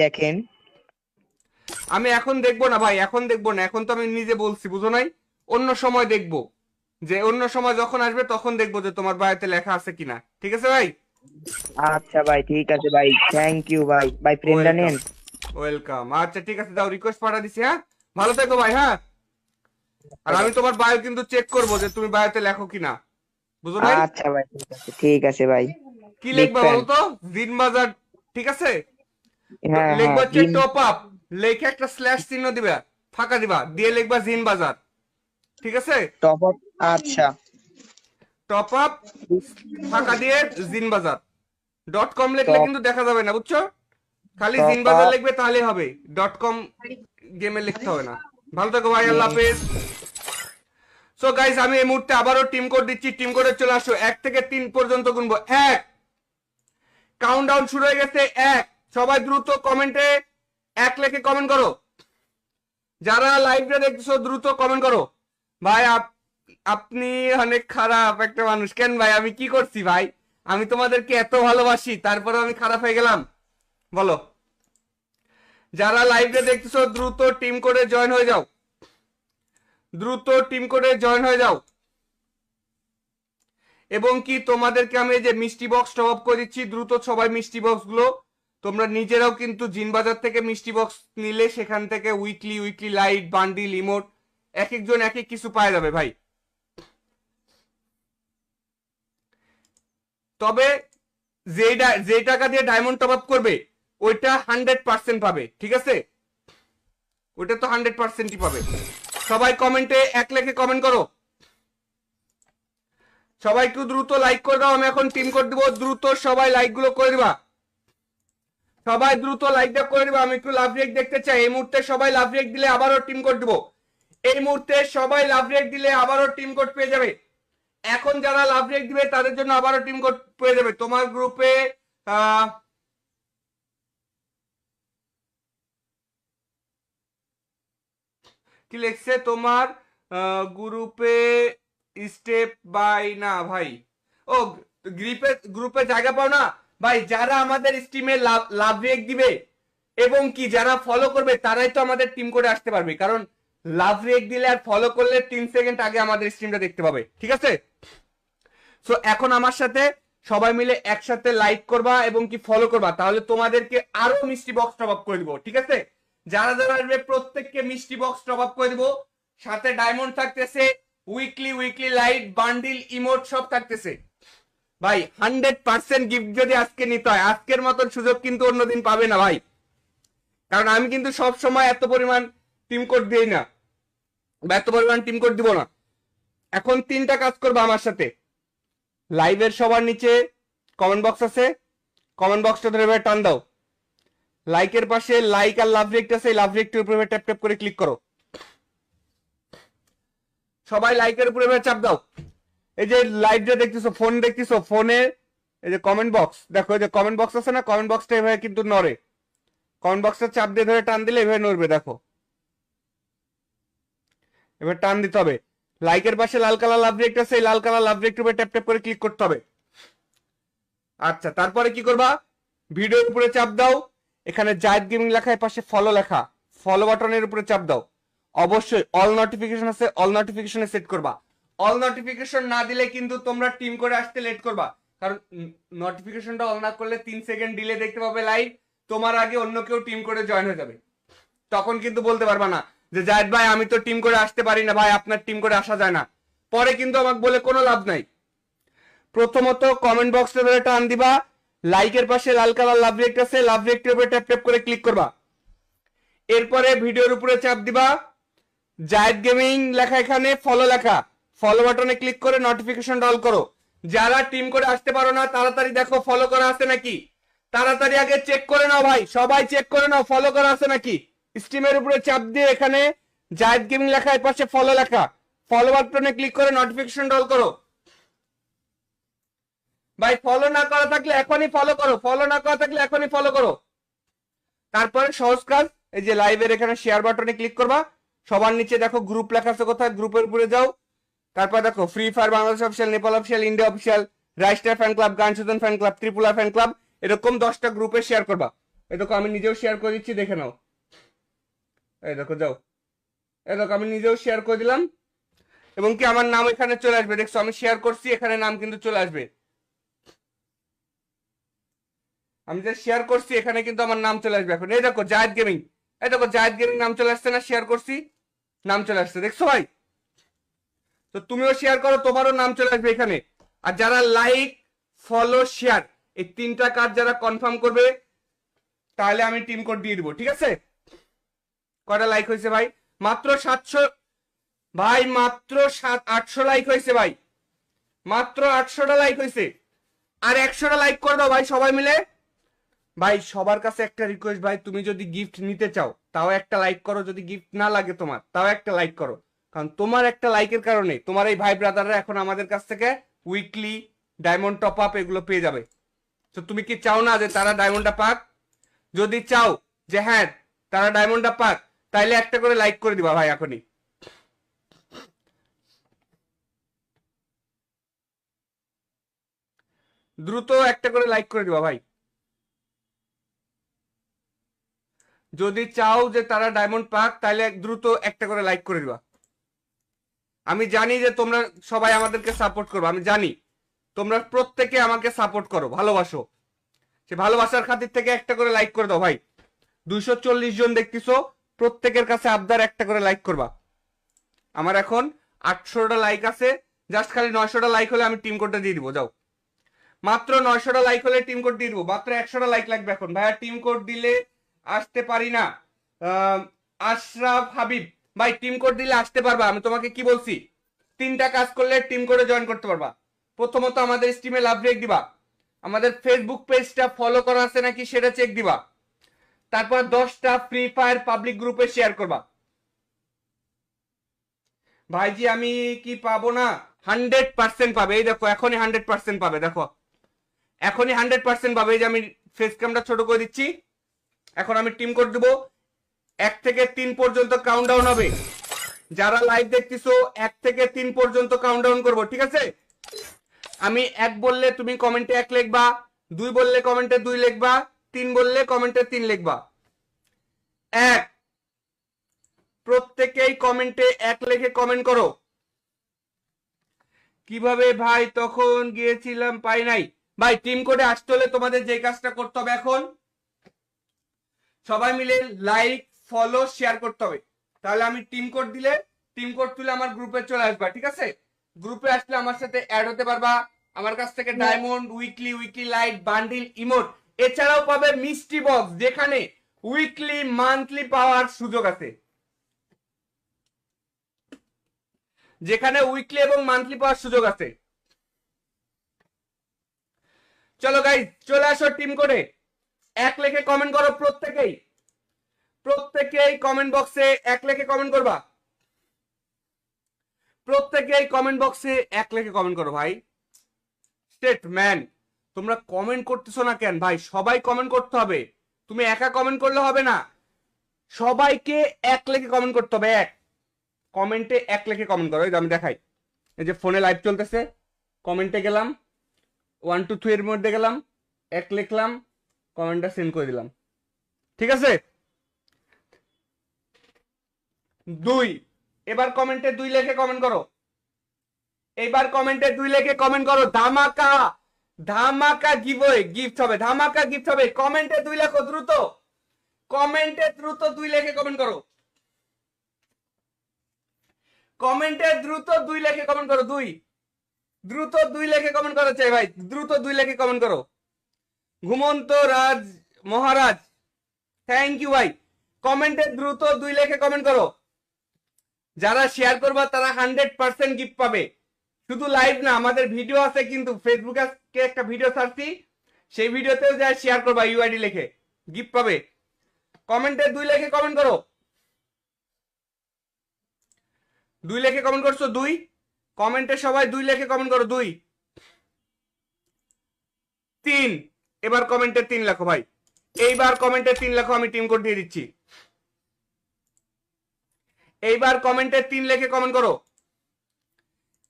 দেখেন। আমি এখন দেখবো না ভাই, এখন দেখবো না, এখন তো আমি নিজে বলছি, বুঝো নাই? অন্য সময় দেখবো, যে অন্য সময় যখন আসবে তখন দেখবো যে তোমার বায়োতে লেখা আছে কিনা। ঠিক আছে ভাই? আচ্ছা ভাই, ঠিক আছে ভাই, থ্যাংক ইউ ভাই। ভাই ফ্রেন্ডটা ওয়েলকাম, নেন। ওয়েলকাম। আচ্ছা ঠিক আছে, দাও, রিকোয়েস্ট পাঠা দিছি। হ্যাঁ, ভালো থেকো ভাই। হ্যাঁ, আর আমি তোমার বায়ো কিন্তু চেক করবো যে তুমি বায়োতে লেখো কিনা, বুঝো নাই? আচ্ছা ভাই, ঠিক আছে, ঠিক আছে ভাই। কি বিগ লিখবা ফ্যান। বলো তো? জিন বাজার। ঠিক আছে, তো হ্যাঁ হ্যাঁ, লিখবা হচ্ছে টপ আপ, লেখে একটা স্ল্যাশ চিহ্ন দিবা, ফাঁকা দিবা, দিয়ে লিখবা জিন বাজার। ঠিক আছে? Top up. আচ্ছা। টপ আপ ফাঁকা দিয়ে জিন বাজার .com লিখলে টপ কিন্তু দেখা যাবে না, বুঝছো? খালি জিন টপ বাজার আপ লিখবে, তাহলে হবে। .com গেমে লিখতে হবে না। ভালো থেকো ভাই, আল্লাহ গেম। হাফেজ। সো গাইস, আমি এই মুহূর্তে আবারও টিম কোড দিচ্ছি। টিম কোডে চলে আসো, 1 থেকে 3 পর্যন্ত গুনবো। 1, কাউন্টডাউন শুরু হয়ে গেছে। 1, সবাই দ্রুত কমেন্টে 1 লিখে কমেন্ট করো। যারা লাইভে দেখছো দ্রুত কমেন্ট করো। ভাই আপনি অনেক খারাপ একটা মানুষ। কেন ভাই, আমি কি করছি ভাই? আমি তোমাদেরকে এত ভালোবাসি, তারপরে আমি খারাপ হয়ে গেলাম? বলো। যারা লাইভে দেখছো দ্রুত টিম কোডে জয়েন হয়ে যাও, দ্রুত টিম কোডে জয়েন হয়ে যাও। এবং কি তোমাদেরকে আমি এই যে মিষ্টি বক্স টপ আপ করে দিচ্ছি, দ্রুত সবাই মিষ্টি বক্স গুলো তোমরা নিজেরাও কিন্তু জিন বাজার থেকে মিষ্টি বক্স নিলে সেখান থেকে weekly weekly light bundle emote এক একজন এক এক কিছু পাওয়া যাবে ভাই। তবে যে টাকা দিয়ে ডায়মন্ড টপ আপ করবে ওইটা 100% পাবে। ঠিক আছে? ওইটা তো 100%ই পাবে। সবাই কমেন্টে 1 লেখে কমেন্ট করো। সবাই একটু দ্রুত লাইক করে দাও, আমি এখন টিম কোড দিব, দ্রুত সবাই লাইক গুলো করে দিবা। সবাই দ্রুত লাইকটা করে দিবা, আমি একটু লাভ রিয়েক্ট দেখতে চাই। এই মুহূর্তে সবাই লাভ রিয়েক্ট দিলে আবারও টিম কোড দিব। এই মুহূর্তে সবাই লাভ রিয়েক্ট দিলে আবারও টিম কোড পেয়ে যাবে। এখন যারা লাভ রিয়েক্ট দিবে তাদের জন্য আবারও টিম কোড পেয়ে যাবে। তোমার গ্রুপে কি লিখছে তোমার গ্রুপে? স্টেপ বাই না ভাই। ও, গ্রুপে গ্রুপে জায়গা পাও না ভাই? যারা আমাদের স্টিমে লাভ রিয়েক্ট দিবে এবং কি যারা ফলো করবে তারাই তো আমাদের টিম করে আসতে পারবে, কারণ লাভ রিয়েক্ট দিলে আর ফলো করলে 3 সেকেন্ড আগে আমাদের স্ট্রিমটা দেখতে পাবে। ঠিক আছে? সো এখন আমার সাথে সবাই মিলে একসাথে লাইক করবা এবং কি ফলো করবা, তাহলে তোমাদেরকে আরো মিষ্টি বক্স টপ আপ করে দিব। ঠিক আছে? যারা যারা আসবে প্রত্যেককে মিষ্টি বক্স টপ আপ করে দিব। সাথে ডায়মন্ড থাকতেছে, weekly weekly light bundle emote সব থাকতেছে। ভাই 100% গিফট যদি আজকে নিতে হয়, আজকের মতন সুযোগ কিন্তু অন্যদিন পাবে না ভাই, কারণ আমি কিন্তু সব সময় এত পরিমাণ টিম কোড দিই না, বা এত পরিমাণ টিম কোড দিব না। এখন 3টা কাজ করবো আমার সাথে। লাইভের সবার নিচে কমেন্ট বক্স আছে, কমেন্ট বক্সটা ধরে টান দাও। লাইকের পাশে লাইক আর লাভ রিয়েক্ট আছে, লাভ রিয়েক্টের উপরে ট্যাপ ট্যাপ করে ক্লিক করো। সবাই লাইকের উপরে চাপ দাও। এই যে লাইভটা দেখতেছো, ফোন দেখতেছো, ফোনে এই যে কমেন্ট বক্স দেখো, এই যে কমেন্ট বক্স আছে না, কমেন্ট বক্সটা এভাবে কিন্তু নড়ে। কমেন্ট বক্সটা চাপ দিয়ে ধরে টান দিলে এভাবে নড়বে, দেখো। এবার টান দিতে হবে। লাইকের পাশে লাল কালার লাভ রিয়েক্ট আছে, লাল কালার লাভ রিয়েক্ট উপরে ট্যাপ ট্যাপ করে ক্লিক করতে হবে। আচ্ছা, তারপরে কি করবা? ভিডিওর উপরে চাপ দাও, এখানে জায়েদ গেমিং লেখা, এর পাশে ফলো লেখা, ফলো বাটনের উপরে চাপ দাও। অবশ্যই অল নোটিফিকেশন আছে, অল নোটিফিকেশনে সেট করবা। অল নোটিফিকেশন না দিলে কিন্তু তোমরা টিম করে আসতে লেট করবা, কারণ নোটিফিকেশনটা অল না করলে 3 সেকেন্ড ডিলে দেখতে পাবে লাইভ, তোমার আগে অন্য কেউ টিম করে জয়েন হয়ে যাবে। তখন কিন্তু বলতে পারবা না যে জায়েদ ভাই আমি তো টিম করে আসতে পারি না, ভাই আপনার টিম করে আসা যায় না। পরে কিন্তু আমাকে বলে কোনো লাভ নাই। প্রথমত কমেন্ট বক্সটা ধরে টান দিবা, লাইকের পাশে লাল কালার লাভ রিয়েক্ট আছে, লাভ রিয়েক্টের উপরে ট্যাপ ট্যাপ করে ক্লিক করবা। এরপরে ভিডিওর উপরে চাপ দিবা, জায়েদ গেমিং লেখা, এখানে ফলো লেখা, ফলো বাটনে ক্লিক করে নোটিফিকেশন অল করো। যারা টিম করে আসতে পারো না তাড়াতাড়ি দেখো ফলো করা আছে নাকি, তাড়াতাড়ি আগে চেক করে নাও ভাই, সবাই চেক করে নাও ফলো করা আছে নাকি। স্টিমের উপরে চাপ দিয়ে এখানে জায়েদ গেমিং লেখা, এর পাশে ফলো লেখা, ফলো বাটনে ক্লিক করে নোটিফিকেশন অল করো। ভাই ফলো না করা থাকলে এখনই ফলো করো, ফলো না করা থাকলে এখনই ফলো করো। তারপরে সহজ কাজ, এই যে লাইভের এখানে শেয়ার বাটনে ক্লিক করবা, সবার নিচে দেখো গ্রুপ লেখা আছে, কোথায় গ্রুপের উপরে যাও। তারপর দেখো Free Fire Bangladesh official, Nepal official, India official, Raistar fan club, Gyan Sujan fan club, ত্রিপুলা ফ্যান ক্লাব, এরকম 10টা গ্রুপে শেয়ার করবা। এই দেখো আমি নিজেও শেয়ার করে দিচ্ছি, দেখে নাও। এই দেখো যাও, এই দেখো আমি নিজেও শেয়ার করে দিলাম, এবং কি আমার নাম এখানে চলে আসবে। দেখছো আমি শেয়ার করছি, এখানে নাম কিন্তু চলে আসবে। আমি যে শেয়ার করছি এখানে কিন্তু আমার নাম চলে আসবে এখন। এই দেখো জায়েদ গেমিং, এই দেখো জায়েদ গেমিং নাম চলে আসছে না? শেয়ার করছি, নাম চলে আসছে, দেখছো ভাই? তো তুমিও শেয়ার করো, তোমারও নাম চলে আসবে এখানে। আর যারা লাইক ফলো শেয়ার এই 3টা কাজ যারা কনফার্ম করবে, তাহলে আমি টিম কোড দিয়ে দিব, ঠিক আছে? কয়টা লাইক হয়েছে ভাই? মাত্র 700 ভাই, মাত্র 800 লাইক হয়েছে ভাই, মাত্র 800টা লাইক হয়েছে। আর 100টা লাইক করে দাও ভাই সবাই মিলে। ভাই সবার কাছে একটা রিকোয়েস্ট ভাই, তুমি যদি গিফট নিতে চাও তাও একটা লাইক করো, যদি গিফট না লাগে তোমার তাও একটা লাইক করো, কারণ তোমার একটা লাইকের কারণে তোমার এই ভাই ব্রাদাররা এখন আমাদের কাছ থেকে উইকলি ডায়মন্ড টপ আপ এগুলো পেয়ে যাবে। তো তুমি কি চাও না যে তারা ডায়মন্ডটা পাক? যদি চাও যে হ্যাঁ তারা ডায়মন্ডটা পাক, তাইলে একটা করে লাইক করে দিবা ভাই এখনই। দ্রুত একটা করে লাইক করে দিবা ভাই, যদি চাও যে তারা ডায়মন্ড পাক, তাহলে দ্রুত একটা করে লাইক করে দিবা। আমি জানি যে তোমরা সবাই আমাদেরকে সাপোর্ট করবে, আমি জানি তোমরা প্রত্যেকে আমাকে সাপোর্ট করো, ভালোবাসো। সে ভালোবাসার খাতির থেকে একটা করে লাইক করে দাও ভাই। 240 জন দেখতেছো, প্রত্যেকের কাছে আবদার একটা করে লাইক করবা। আমার এখন 800টা লাইক আছে, জাস্ট খালি 900টা লাইক হলে আমি টিম কোডটা দিয়ে দিব। যাও, মাত্র 900টা লাইক হলে টিম কোড দিয়ে দিব, মাত্র 100টা লাইক লাগবে এখন। ভাইয়া টিম কোড দিলে আসতে পারি না। আশরাফ হাবিব ভাই, টিম কোড দিলে আসতে পারবা। আমি তোমাকে কি বলছি, 3টা কাজ করলে টিম কোডে জয়েন করতে পারবা। প্রথমত আমাদের স্ট্রিমে লাভ ব্রেক দিবা, আমাদের ফেসবুক পেজটা ফলো করা আছে নাকি সেটা চেক দিবা, তারপর 10টা ফ্রি ফায়ার পাবলিক গ্রুপে শেয়ার করবা। ভাইজি আমি কি পাবো না? 100% পাবে। এই দেখো এখনই 100% পাবে, দেখো এখনই 100% পাবে। এই যে আমি ফেস ক্যামটা ছোট করে দিচ্ছি, এখন আমি টিম কোড দেবো। 1 থেকে 3 পর্যন্ত কাউন্টডাউন হবে। যারা লাইভ দেখতেছো 1 থেকে 3 পর্যন্ত কাউন্টডাউন করব, ঠিক আছে? আমি 1 বললে তুমি কমেন্টে 1 লিখবা, 2 বললে কমেন্টে 2 লিখবা, 3 বললে কমেন্টে 3 লিখবা। 1, প্রত্যেকেই কমেন্টে 1 লিখে কমেন্ট করো। কিভাবে ভাই? তখন গিয়েছিলাম পাই নাই। ভাই টিম কোডে আসতে হলে তোমাদের যে কাজটা করতে হবে, এখন সবাই মিলে লাইক ফলো শেয়ার করতে হবে। তাহলে আমি টিম কোড দিলে টিম কোড তুলে আমার গ্রুপে চলে আসবা, ঠিক আছে? গ্রুপে আসলে আমার সাথে অ্যাড হতে পারবা, আমার কাছ থেকে diamond, weekly light, bundle, emote, এছাড়াও পাবে মিস্ট্রি বক্স, যেখানে উইকলি মান্থলি পাওয়ার সুযোগ আছে, যেখানে উইকলি এবং মান্থলি পাওয়ার সুযোগ আছে। চলো গাইজ চলে আসো টিম কোডে। 1 লিখে কমেন্ট করো প্রত্যেকেই, প্রত্যেকেই কমেন্ট বক্সে 1 লিখে কমেন্ট করবা, প্রত্যেকেই কমেন্ট বক্সে 1 লিখে কমেন্ট করো ভাই। স্টেট ম্যান, তোমরা কমেন্ট করতেছো না কেন ভাই? সবাই কমেন্ট করতে হবে, তুমি একা কমেন্ট করলে হবে না, সবাইকে 1 লিখে কমেন্ট করতে হবে। 1 কমেন্টে 1 লিখে কমেন্ট করো। এই যে আমি দেখাই, এই যে ফোনে লাইভ চলতেছে, কমেন্টে গেলাম, 1 2 3 এর মধ্যে গেলাম, 1 লিখলাম, কমেন্টটা সেন্ড করে দিলাম, ঠিক আছে? 2, এবার কমেন্টে 2 লিখে কমেন্ট করো, এবার কমেন্টে 2 লিখে কমেন্ট করো। ধামাকা ধামাকা গিভওয়ে, গিফট হবে, ধামাকা গিফট হবে। কমেন্টে 2 লেখো দ্রুত, কমেন্টে দ্রুত 2 লিখে কমেন্ট করো, কমেন্টে দ্রুত 2 লিখে কমেন্ট করো। 2, দ্রুত 2 লিখে কমেন্ট করো চাই ভাই, দ্রুত 2 লিখে কমেন্ট করো। ঘুমন্ত রাজ মহারাজ, থ্যাংক ইউ ভাই। কমেন্টে দ্রুত 2 লিখে কমেন্ট করো। যারা শেয়ার করবা তারা 100% গিফট পাবে। শুধু লাইভ না, আমাদের ভিডিও আছে কিন্তু, ফেসবুকে একটা ভিডিও ছাড়ছি, সেই ভিডিওতেও যা শেয়ার করবা ইউআইডি লিখে, গিফট পাবে। কমেন্টে 2 লিখে কমেন্ট করো। 2 লিখে কমেন্ট করছো? 2, কমেন্টে সবাই 2 লিখে কমেন্ট করো। 2, 3, এবার কমেন্টে 3 লেখো ভাই, এইবার কমেন্টে 3 লেখো, আমি টিম কোড দিয়ে দিচ্ছি। এইবার কমেন্টে 3 লিখে কমেন্ট করো,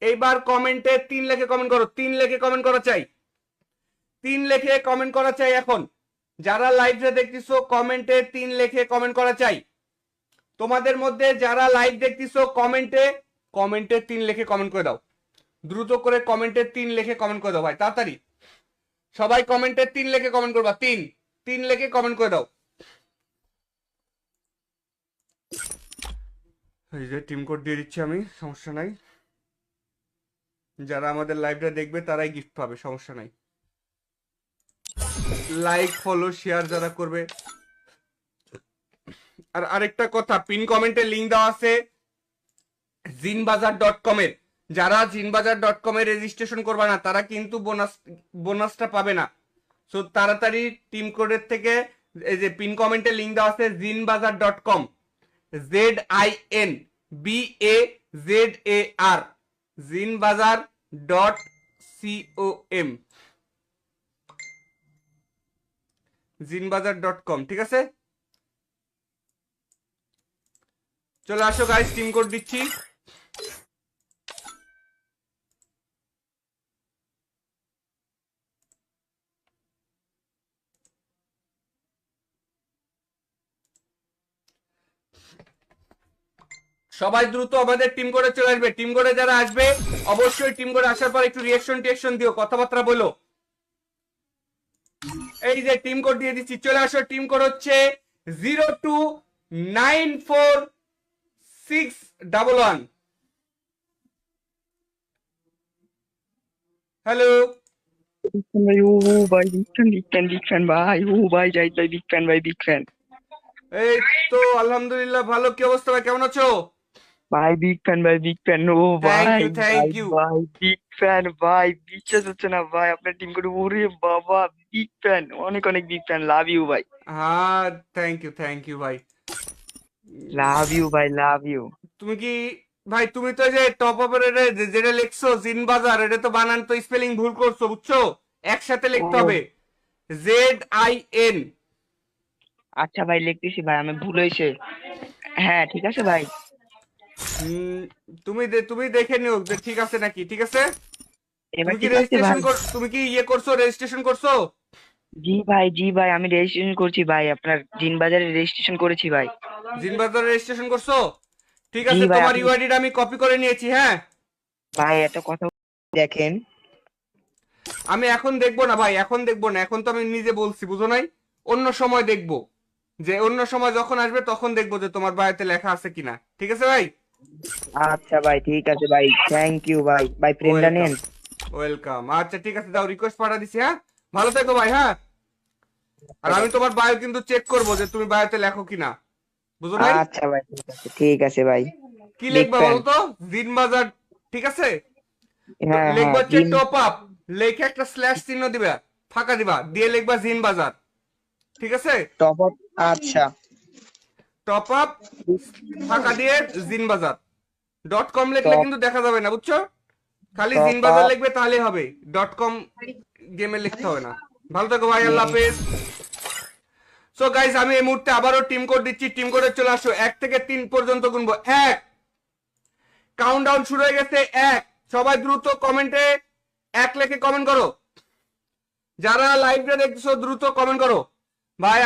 এইবার কমেন্টে 3 লিখে কমেন্ট করো। 3 লিখে কমেন্ট করা চাই, 3 লিখে কমেন্ট করা চাই এখন। যারা লাইভটা দেখতেছো কমেন্টে 3 লিখে কমেন্ট করা চাই। তোমাদের মধ্যে যারা লাইভ দেখতেছো কমেন্টে 3 লিখে কমেন্ট করে দাও। দ্রুত করে কমেন্টে 3 লিখে কমেন্ট করে দাও ভাই, তাড়াতাড়ি সবাই কমেন্টে 3 লিখে কমেন্ট করবা। 3 লিখে কমেন্ট করে দাও। এই যে টিম কোড দিয়ে দিচ্ছি আমি, সমস্যা নাই। যারা আমাদের লাইভটা দেখবে তারাই গিফট পাবে, সমস্যা নাই। লাইক ফলো শেয়ার যারা করবে। আর আরেকটা কথা, পিন কমেন্টে লিংক দেওয়া আছে জিনবাজার.com এর। যারা জিনবাজার.com এ রেজিস্ট্রেশন করবে না তারা কিন্তু বোনাসটা পাবে না। সো তাড়াতাড়ি টিম কোডের থেকে এই যে পিন কমেন্টে লিংক দেওয়া আছে জিনবাজার.com, ZINBAZAR, জিনবাজার.com, জিনবাজার.com, ঠিক আছে। চলে আসো গাইস, টিম কোড দিচ্ছি। সবাই দ্রুত আমাদের টিম কোডে চলে আসবে। টিম কোডে যারা আসবে অবশ্যই টিম কোডে আসার পর একটু রিঅ্যাকশন দিও, কথাবার্তা বলো। এই যে টিম কোড দিয়ে দিচ্ছি, চলে আসো। টিম কোড হচ্ছে 0294611। হ্যালো भाई ओ भाई बिग फैन भाई, ओ भाई जाहिद भाई बिग फैन এই তো আলহামদুলিল্লাহ ভালো। কি অবস্থা ভাই, কেমন আছো? भाई बिग फैन ओ থ্যাংক भाई ইউ থ্যাংক भाई ইউ। भाई बिग फैन भाई বিশ্বাস হচ্ছে না ভাই আপনার টিম করে ওরে বাবা বিগ ফ্যান অনেক অনেক বিগ ফ্যান লাভ ইউ ভাই হ্যাঁ থ্যাংক ইউ ভাই। লাভ ইউ ভাই লাভ ইউ তুমি কি ভাই, তুমি তো এই যে টপ আপের যেটা লিখছো জিনবাজার, এটা তো বানান তো স্পেলিং ভুল করছো, বুঝছো? একসাথে লিখতে ও হবে, ZIN। আচ্ছা ভাই লিখতেছি ভাই আমি ভুল হয়েছে হ্যাঁ ঠিক আছে ভাই হুম, তুমি দেখে নিও যে ঠিক আছে নাকি, ঠিক আছে। এবার ঠিক আছে ভাই তুমি কি ইয়ে করছো, রেজিস্ট্রেশন করছো? জি ভাই আমি রেজিস্ট্রেশন করছি ভাই আপনার জিন বাজারে রেজিস্ট্রেশন করেছি ভাই জিনবাজার রেজিস্ট্রেশন করছো? ঠিক জি আছে, ভাই তোমার আপনি ইউআইডিটা আমি কপি করে নিয়েছি, হ্যাঁ। ভাই একটা কথা দেখেন আমি এখন দেখবো না ভাই, এখন দেখবো না, এখন তো আমি নিজে বলছি, বুঝো নাই? অন্য সময় দেখবো, যে অন্য সময় যখন আসবে তখন দেখবো যে তোমার বাড়িতে লেখা আছে কিনা, ঠিক আছে ভাই। আচ্ছা ভাই ঠিক আছে ভাই থ্যাংক ইউ ভাই ভাই ফ্রেন্ডটা ওয়েলকাম নেন ওয়েলকাম। আচ্ছা ঠিক আছে, দাও রিকোয়েস্ট পাঠা দিছি, হ্যাঁ। ভালো থেকো ভাই, হ্যাঁ। আর আমি তোমার বায়ো কিন্তু চেক করবো যে তুমি বায়োতে লেখো কিনা, বুঝো নাই? আচ্ছা ভাই ঠিক আছে ভাই কি বিগ লিখবা ফ্যান বলতো? জিনবাজার, ঠিক আছে। হ্যাঁ লিখবা হ্যাঁ হচ্ছে টপ আপ, লেখে একটা স্ল্যাশ চিহ্ন দিবা, ফাঁকা দিবা, দিয়ে লিখবা জিনবাজার, ঠিক আছে। টপ আপ আচ্ছা টপ আপ ফাঁকা দিয়ে জিনবাজার.com লিখলে টপ কিন্তু দেখা যাবে না, বুঝছো? খালি টপ জিনবাজার আপ লিখবে তাহলেই হবে, .com গেমে লিখতে হবে না। ভালো থাকো ভাই, আল্লাহ হাফেজ। সো গাইস, আমি এই মুহূর্তে আবারও টিম কোড দিচ্ছি। টিম কোডে চলে আসো, 1 থেকে 3 পর্যন্ত গুনবো। 1, কাউন্টডাউন শুরু হয়ে গেছে। 1, সবাই দ্রুত কমেন্টে 1 লিখে কমেন্ট করো। যারা লাইভটা দেখছো দ্রুত কমেন্ট করো। ভাই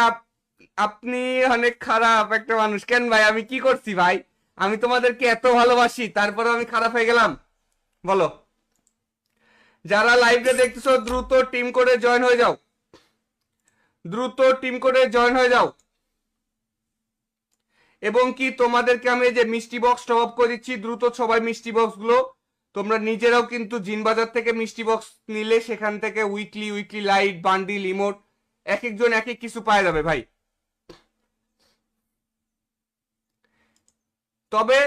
আপনি অনেক খারাপ একটা মানুষ। কেন ভাই, আমি কি করছি ভাই? আমি তোমাদেরকে এত ভালোবাসি, তারপরে আমি খারাপ হয়ে গেলাম, বলো? যারা লাইভটা দেখতেছো দ্রুত টিম কোডে জয়েন হয়ে যাও, দ্রুত টিম কোডে জয়েন হয়ে যাও। এবং কি তোমাদেরকে আমি এই যে মিষ্টি বক্স টপ আপ করে দিচ্ছি, দ্রুত সবাই মিষ্টি বক্স গুলো তোমরা নিজেরাও কিন্তু জিনবাজার থেকে মিষ্টি বক্স নিলে সেখান থেকে উইকলি লাইট বান্ডিল ইমোট এক একজন এক এক কিছু পাওয়া যাবে ভাই। তবে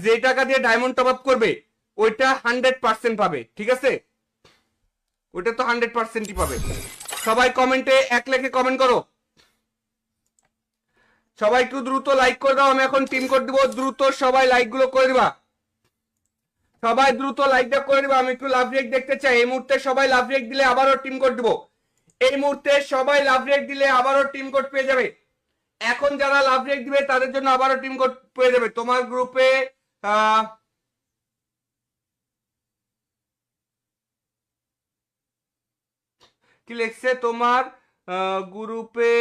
যে টাকা দিয়ে ডায়মন্ড টপ আপ করবে ওইটা 100% পাবে, ঠিক আছে। ওইটা তো 100%ই পাবে। সবাই কমেন্টে 1 লিখে কমেন্ট করো। সবাই একটু দ্রুত লাইক করে দাও, আমি এখন টিম কোড দিব, দ্রুত সবাই লাইক গুলো করে দিবা। সবাই দ্রুত লাইকটা করে দিবা, আমি একটু লাভ রিয়েক্ট দেখতে চাই। এই মুহূর্তে সবাই লাভ রিয়েক্ট দিলে আবারও টিম কোড দিব। এই মুহূর্তে সবাই লাভ রিয়েক্ট দিলে আবারও টিম কোড পেয়ে যাবে। এখন যারা লাভ রিয়েক্ট দিবে তাদের জন্য আবারও টিম কোড পেয়ে যাবে। তোমার গ্রুপে কি লিখছে? তোমার গ্রুপে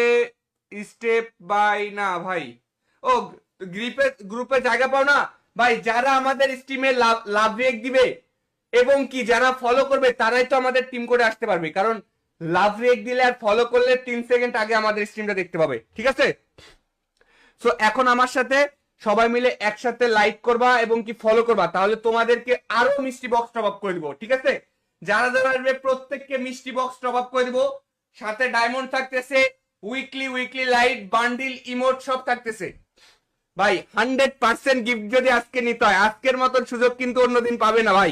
স্টেপ বাই না ভাই, ও গ্রুপে জায়গা পাও না ভাই। যারা আমাদের স্টিমে লাভ রিয়েক্ট দিবে এবং কি যারা ফলো করবে তারাই তো আমাদের টিম করে আসতে পারবে, কারণ লাভ রিয়েক্ট দিলে আর ফলো করলে 3 সেকেন্ড আগে আমাদের স্ট্রিমটা দেখতে পাবে, ঠিক আছে? সো এখন আমার সাথে সবাই মিলে একসাথে লাইক করবা এবং কি ফলো করবা, তাহলে তোমাদেরকে আরো মিষ্টি বক্স টপ আপ করে দিব, ঠিক আছে? যারা যারা আসবে প্রত্যেককে মিষ্টি বক্স টপ আপ করে দিব, সাথে ডায়মন্ড থাকতেছে, উইকলি লাইট বান্ডিল ইমোট সব থাকতেছে ভাই। 100% গিফট যদি আজকে নিতে হয়, আজকের মতন সুযোগ কিন্তু অন্যদিন পাবে না ভাই,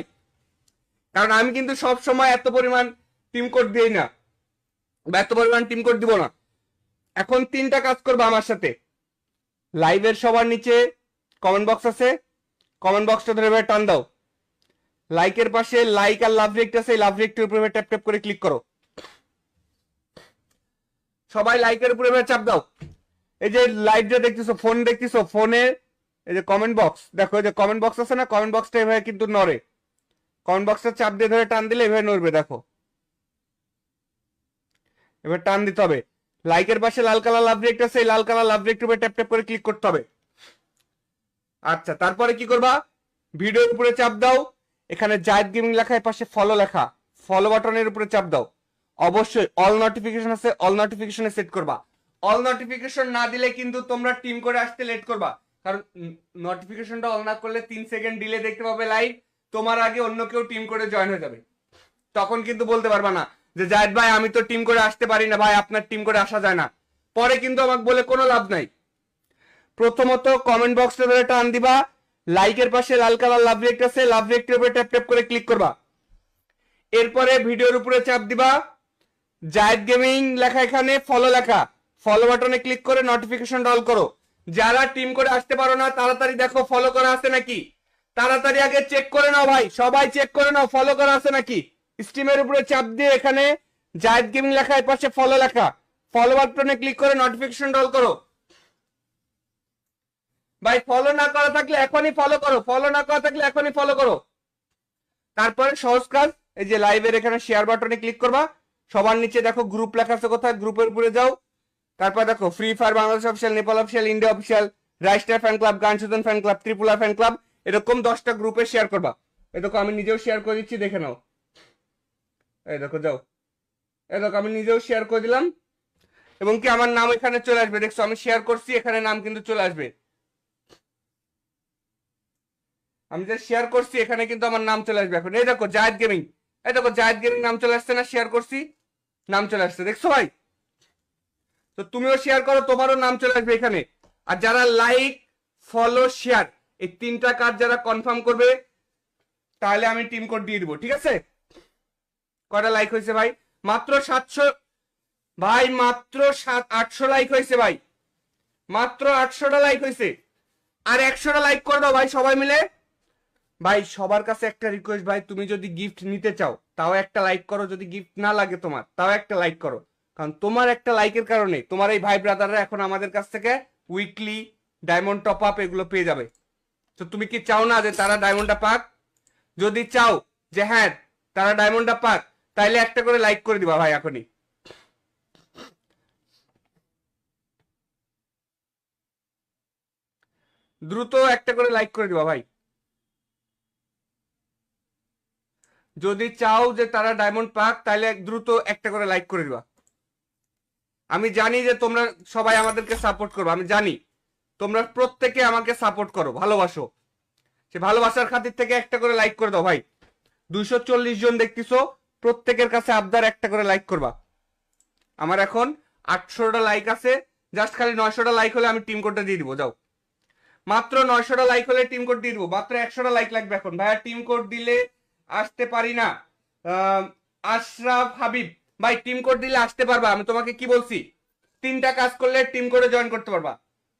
কারণ আমি কিন্তু সব সময় এত পরিমাণ টিম কোড দিই না বা এত পরিমাণ টিম কোড দিব না। এখন 3টা কাজ করবা আমার সাথে। লাইভের সবার নিচে কমেন্ট বক্স আছে, কমেন্ট বক্সটা ধরে টান দাও। লাইকের পাশে লাইক আর লাভ রিয়েক্ট আছে, লাভ রিয়েক্টের উপরে ট্যাপ ট্যাপ করে ক্লিক করো। সবাই লাইকের উপরে চাপ দাও। এই যে লাইভটা দেখতেছো, ফোন দেখতেছো, ফোনে এই যে কমেন্ট বক্স দেখো, এই যে কমেন্ট বক্স আছে না, কমেন্ট বক্সটা এভাবে কিন্তু নড়ে। কমেন্ট বক্সটা চাপ দিয়ে ধরে টান দিলে এভাবে নড়বে, দেখো এবার টান দিতে হবে। লাইকের পাশে লাল কালার লাভ রিয়েক্ট আছে, লাল কালার লাভ রিয়েক্টের উপরে ট্যাপ ট্যাপ করে ক্লিক করতে হবে। আচ্ছা, তারপরে কি করবা, ভিডিওর উপরে চাপ দাও, এখানে জায়েদ গেমিং লেখা, এর পাশে ফলো লেখা, ফলো বাটনের উপরে চাপ দাও। অবশ্যই অল নোটিফিকেশন আছে, অল নোটিফিকেশনে সেট করবা। অল নোটিফিকেশন না দিলে কিন্তু তোমরা টিম করে আসতে লেট করবা, কারণ নোটিফিকেশনটা অল না করলে 3 সেকেন্ড ডিলে দেখতে পাবে লাইভ, তোমার আগে অন্য কেউ টিম করে জয়েন হয়ে যাবে। তখন কিন্তু বলতে পারবা না যে জায়েদ ভাই আমি তো টিম করে আসতে পারি না, ভাই আপনার টিম করে আসা যায় না, পরে কিন্তু আমাকে বলে কোনো লাভ নাই। প্রথমত কমেন্ট বক্সটা ধরে টান দিবা, লাইকের পাশে লাল কালার লাভ রিয়েক্ট আছে, লাভ রিয়েক্টের উপরে ট্যাপ ট্যাপ করে ক্লিক করবা। এরপরে ভিডিওর উপরে চাপ দিবা, জায়েদ গেমিং লেখা, এখানে ফলো লেখা, ফলো বাটনে ক্লিক করে নোটিফিকেশন অল করো। যারা টিম করে আসতে পারো না তাড়াতাড়ি দেখো ফলো করা আছে নাকি, তাড়াতাড়ি আগে চেক করে নাও ভাই, সবাই চেক করে নাও ফলো করা আছে নাকি। স্টিমের উপরে চাপ দিয়ে এখানে জায়েদ গেমিং লেখা, এর পাশে ফলো লেখা, ফলো বাটনে ক্লিক করে নোটিফিকেশন অল করো ভাই। ফলো না করা থাকলে এখনই ফলো করো, ফলো না করা থাকলে এখনই ফলো করো। তারপরে সহজ কাজ, এই যে লাইভের এখানে শেয়ার বাটনে ক্লিক করবা, সবার নিচে দেখো গ্রুপ লেখা আছে কোথায়, গ্রুপের উপরে যাও। তারপর দেখো Free Fire Bangladesh official, Nepal official, India official, Raistar fan club, Gyan Sujan fan club, ত্রিপুলা ফ্যান ক্লাব, এরকম 10টা গ্রুপে শেয়ার করবা। এই দেখো আমি নিজেও শেয়ার করে দিচ্ছি, দেখে নাও। এই দেখো যাও, এই দেখো আমি নিজেও শেয়ার করে দিলাম এবং কি আমার নাম এখানে চলে আসবে, দেখছো আমি শেয়ার করছি, এখানে নাম কিন্তু চলে আসবে। আমি যে শেয়ার করছি এখানে কিন্তু আমার নাম চলে আসবে এখন। এই দেখো জায়েদ গেমিং, এই দেখো জায়েদ গেমিং নাম চলে আসছে না, শেয়ার করছি নাম চলে আসছে, দেখছো ভাই? তো তুমিও শেয়ার করো, তোমারও নাম চলে আসবে এখানে। আর যারা লাইক ফলো শেয়ার এই 3টা কাজ যারা কনফার্ম করবে তাহলে আমি টিম কোড দিয়ে দিব, ঠিক আছে? কয়টা লাইক হয়েছে ভাই? মাত্র 700 ভাই, মাত্র 800 লাইক হয়েছে ভাই, মাত্র 800টা লাইক হয়েছে। আর 100টা লাইক করে দাও ভাই সবাই মিলে। ভাই সবার কাছে একটা রিকোয়েস্ট ভাই, তুমি যদি গিফট নিতে চাও তাও একটা লাইক করো, যদি গিফট না লাগে তোমার তাও একটা লাইক করো, কারণ তোমার একটা লাইকের কারণে তোমার এই ভাই ব্রাদাররা এখন আমাদের কাছ থেকে উইকলি ডায়মন্ড টপ আপ এগুলো পেয়ে যাবে। তো তুমি কি চাও না যে তারা ডায়মন্ডটা পাক? যদি চাও যে হ্যাঁ তারা ডায়মন্ডটা পাক, তাইলে একটা করে লাইক করে দিবা ভাই এখনই। দ্রুত একটা করে লাইক করে দিবা ভাই, যদি চাও যে তারা ডায়মন্ড পাক তাহলে দ্রুত একটা করে লাইক করে দিবা। আমি জানি যে তোমরা সবাই আমাদেরকে সাপোর্ট করবে, আমি জানি তোমরা প্রত্যেকে আমাকে সাপোর্ট করো, ভালোবাসো, সে ভালোবাসার খাতির থেকে একটা করে লাইক করে দাও ভাই। 240 জন দেখতেছো, প্রত্যেকের কাছে আবদার একটা করে লাইক করবা। আমার এখন 800টা লাইক আছে, জাস্ট খালি 900টা লাইক হলে আমি টিম কোডটা দিয়ে দিব। যাও, মাত্র 900টা লাইক হলে টিম কোড দিয়ে দিব, মাত্র 100টা লাইক লাগবে এখন। ভাইয়া টিম কোড দিলে আসতে পারি না। আশরাফ হাবিব ভাই টিম কোড দিলে আসতে পারবা, আমি তোমাকে কি বলছি, 3টা কাজ করলে টিম কোডে জয়েন করতে পারবা।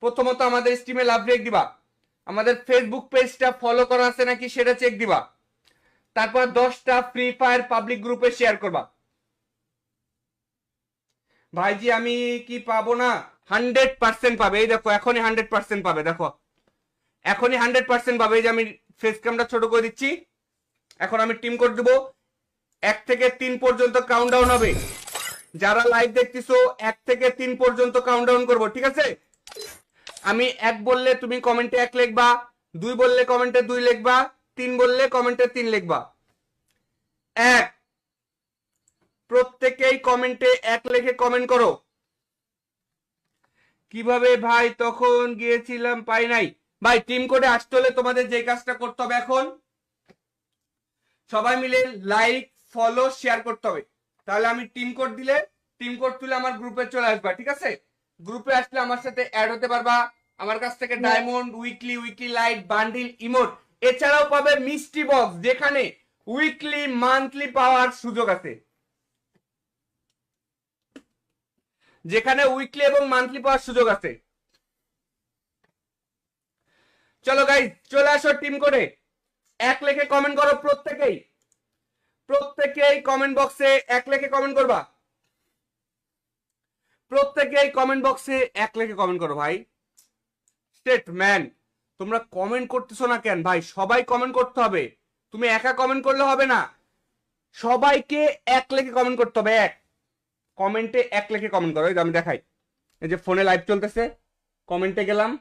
প্রথমত আমাদের স্ট্রিমে লাভ রেক দিবা, আমাদের ফেসবুক পেজটা ফলো করা আছে নাকি সেটা চেক দিবা, তারপর 10টা ফ্রি ফায়ার পাবলিক গ্রুপে শেয়ার করবা। ভাইজি আমি কি পাবো না? 100% পাবে, এই দেখো এখনই 100% পাবে, দেখো এখনই 100% পাবে। এই যে আমি ফেস ক্যামটা ছোট করে দিচ্ছি, এখন আমি টিম কোড দেবো, 1 থেকে 3 পর্যন্ত কাউন্টডাউন হবে। যারা লাইভ দেখতেছো 1 থেকে 3 পর্যন্ত কাউন্টডাউন করব, ঠিক আছে? আমি 1 বললে তুমি কমেন্টে 1 লিখবা, 2 বললে কমেন্টে 2 লিখবা, 3 বললে কমেন্টে 3 লিখবা। 1, প্রত্যেকেই কমেন্টে 1 লিখে কমেন্ট করো। কিভাবে ভাই তখন গিয়েছিলাম পাই নাই? ভাই টিম কোডে আসতে হলে তোমাদের যে কাজটা করতে হবে, এখন সবাই মিলে লাইক ফলো শেয়ার করতে হবে। তাহলে আমি টিম কোড দিলে টিম কোড তুলে আমার গ্রুপে চলে আসবা, ঠিক আছে? গ্রুপে আসলে আমার সাথে অ্যাড হতে পারবা। আমার কাছ থেকে diamond, weekly light, bundle, emote, এছাড়াও পাবে মিষ্টি বক্স, যেখানে উইকলি মান্থলি পাওয়ার সুযোগ আছে, যেখানে উইকলি এবং মান্থলি পাওয়ার সুযোগ আছে। চলো গাইস, চলে আসো টিম কোডে। 1 লিখে কমেন্ট করো প্রত্যেকেই কমেন্ট বক্সে 1 লিখে কমেন্ট করবা। প্রত্যেকেই কমেন্ট বক্সে 1 লিখে কমেন্ট করো ভাই। স্টেট ম্যান, তোমরা কমেন্ট করতেছো না কেন ভাই? সবাই কমেন্ট করতে হবে, তুমি একা কমেন্ট করলে হবে না, সবাইকে 1 লিখে কমেন্ট করতে হবে। 1 কমেন্টে 1 লিখে কমেন্ট করো। এই যে আমি দেখাই, এই যে ফোনে লাইভ চলতেছে, কমেন্টে গেলাম,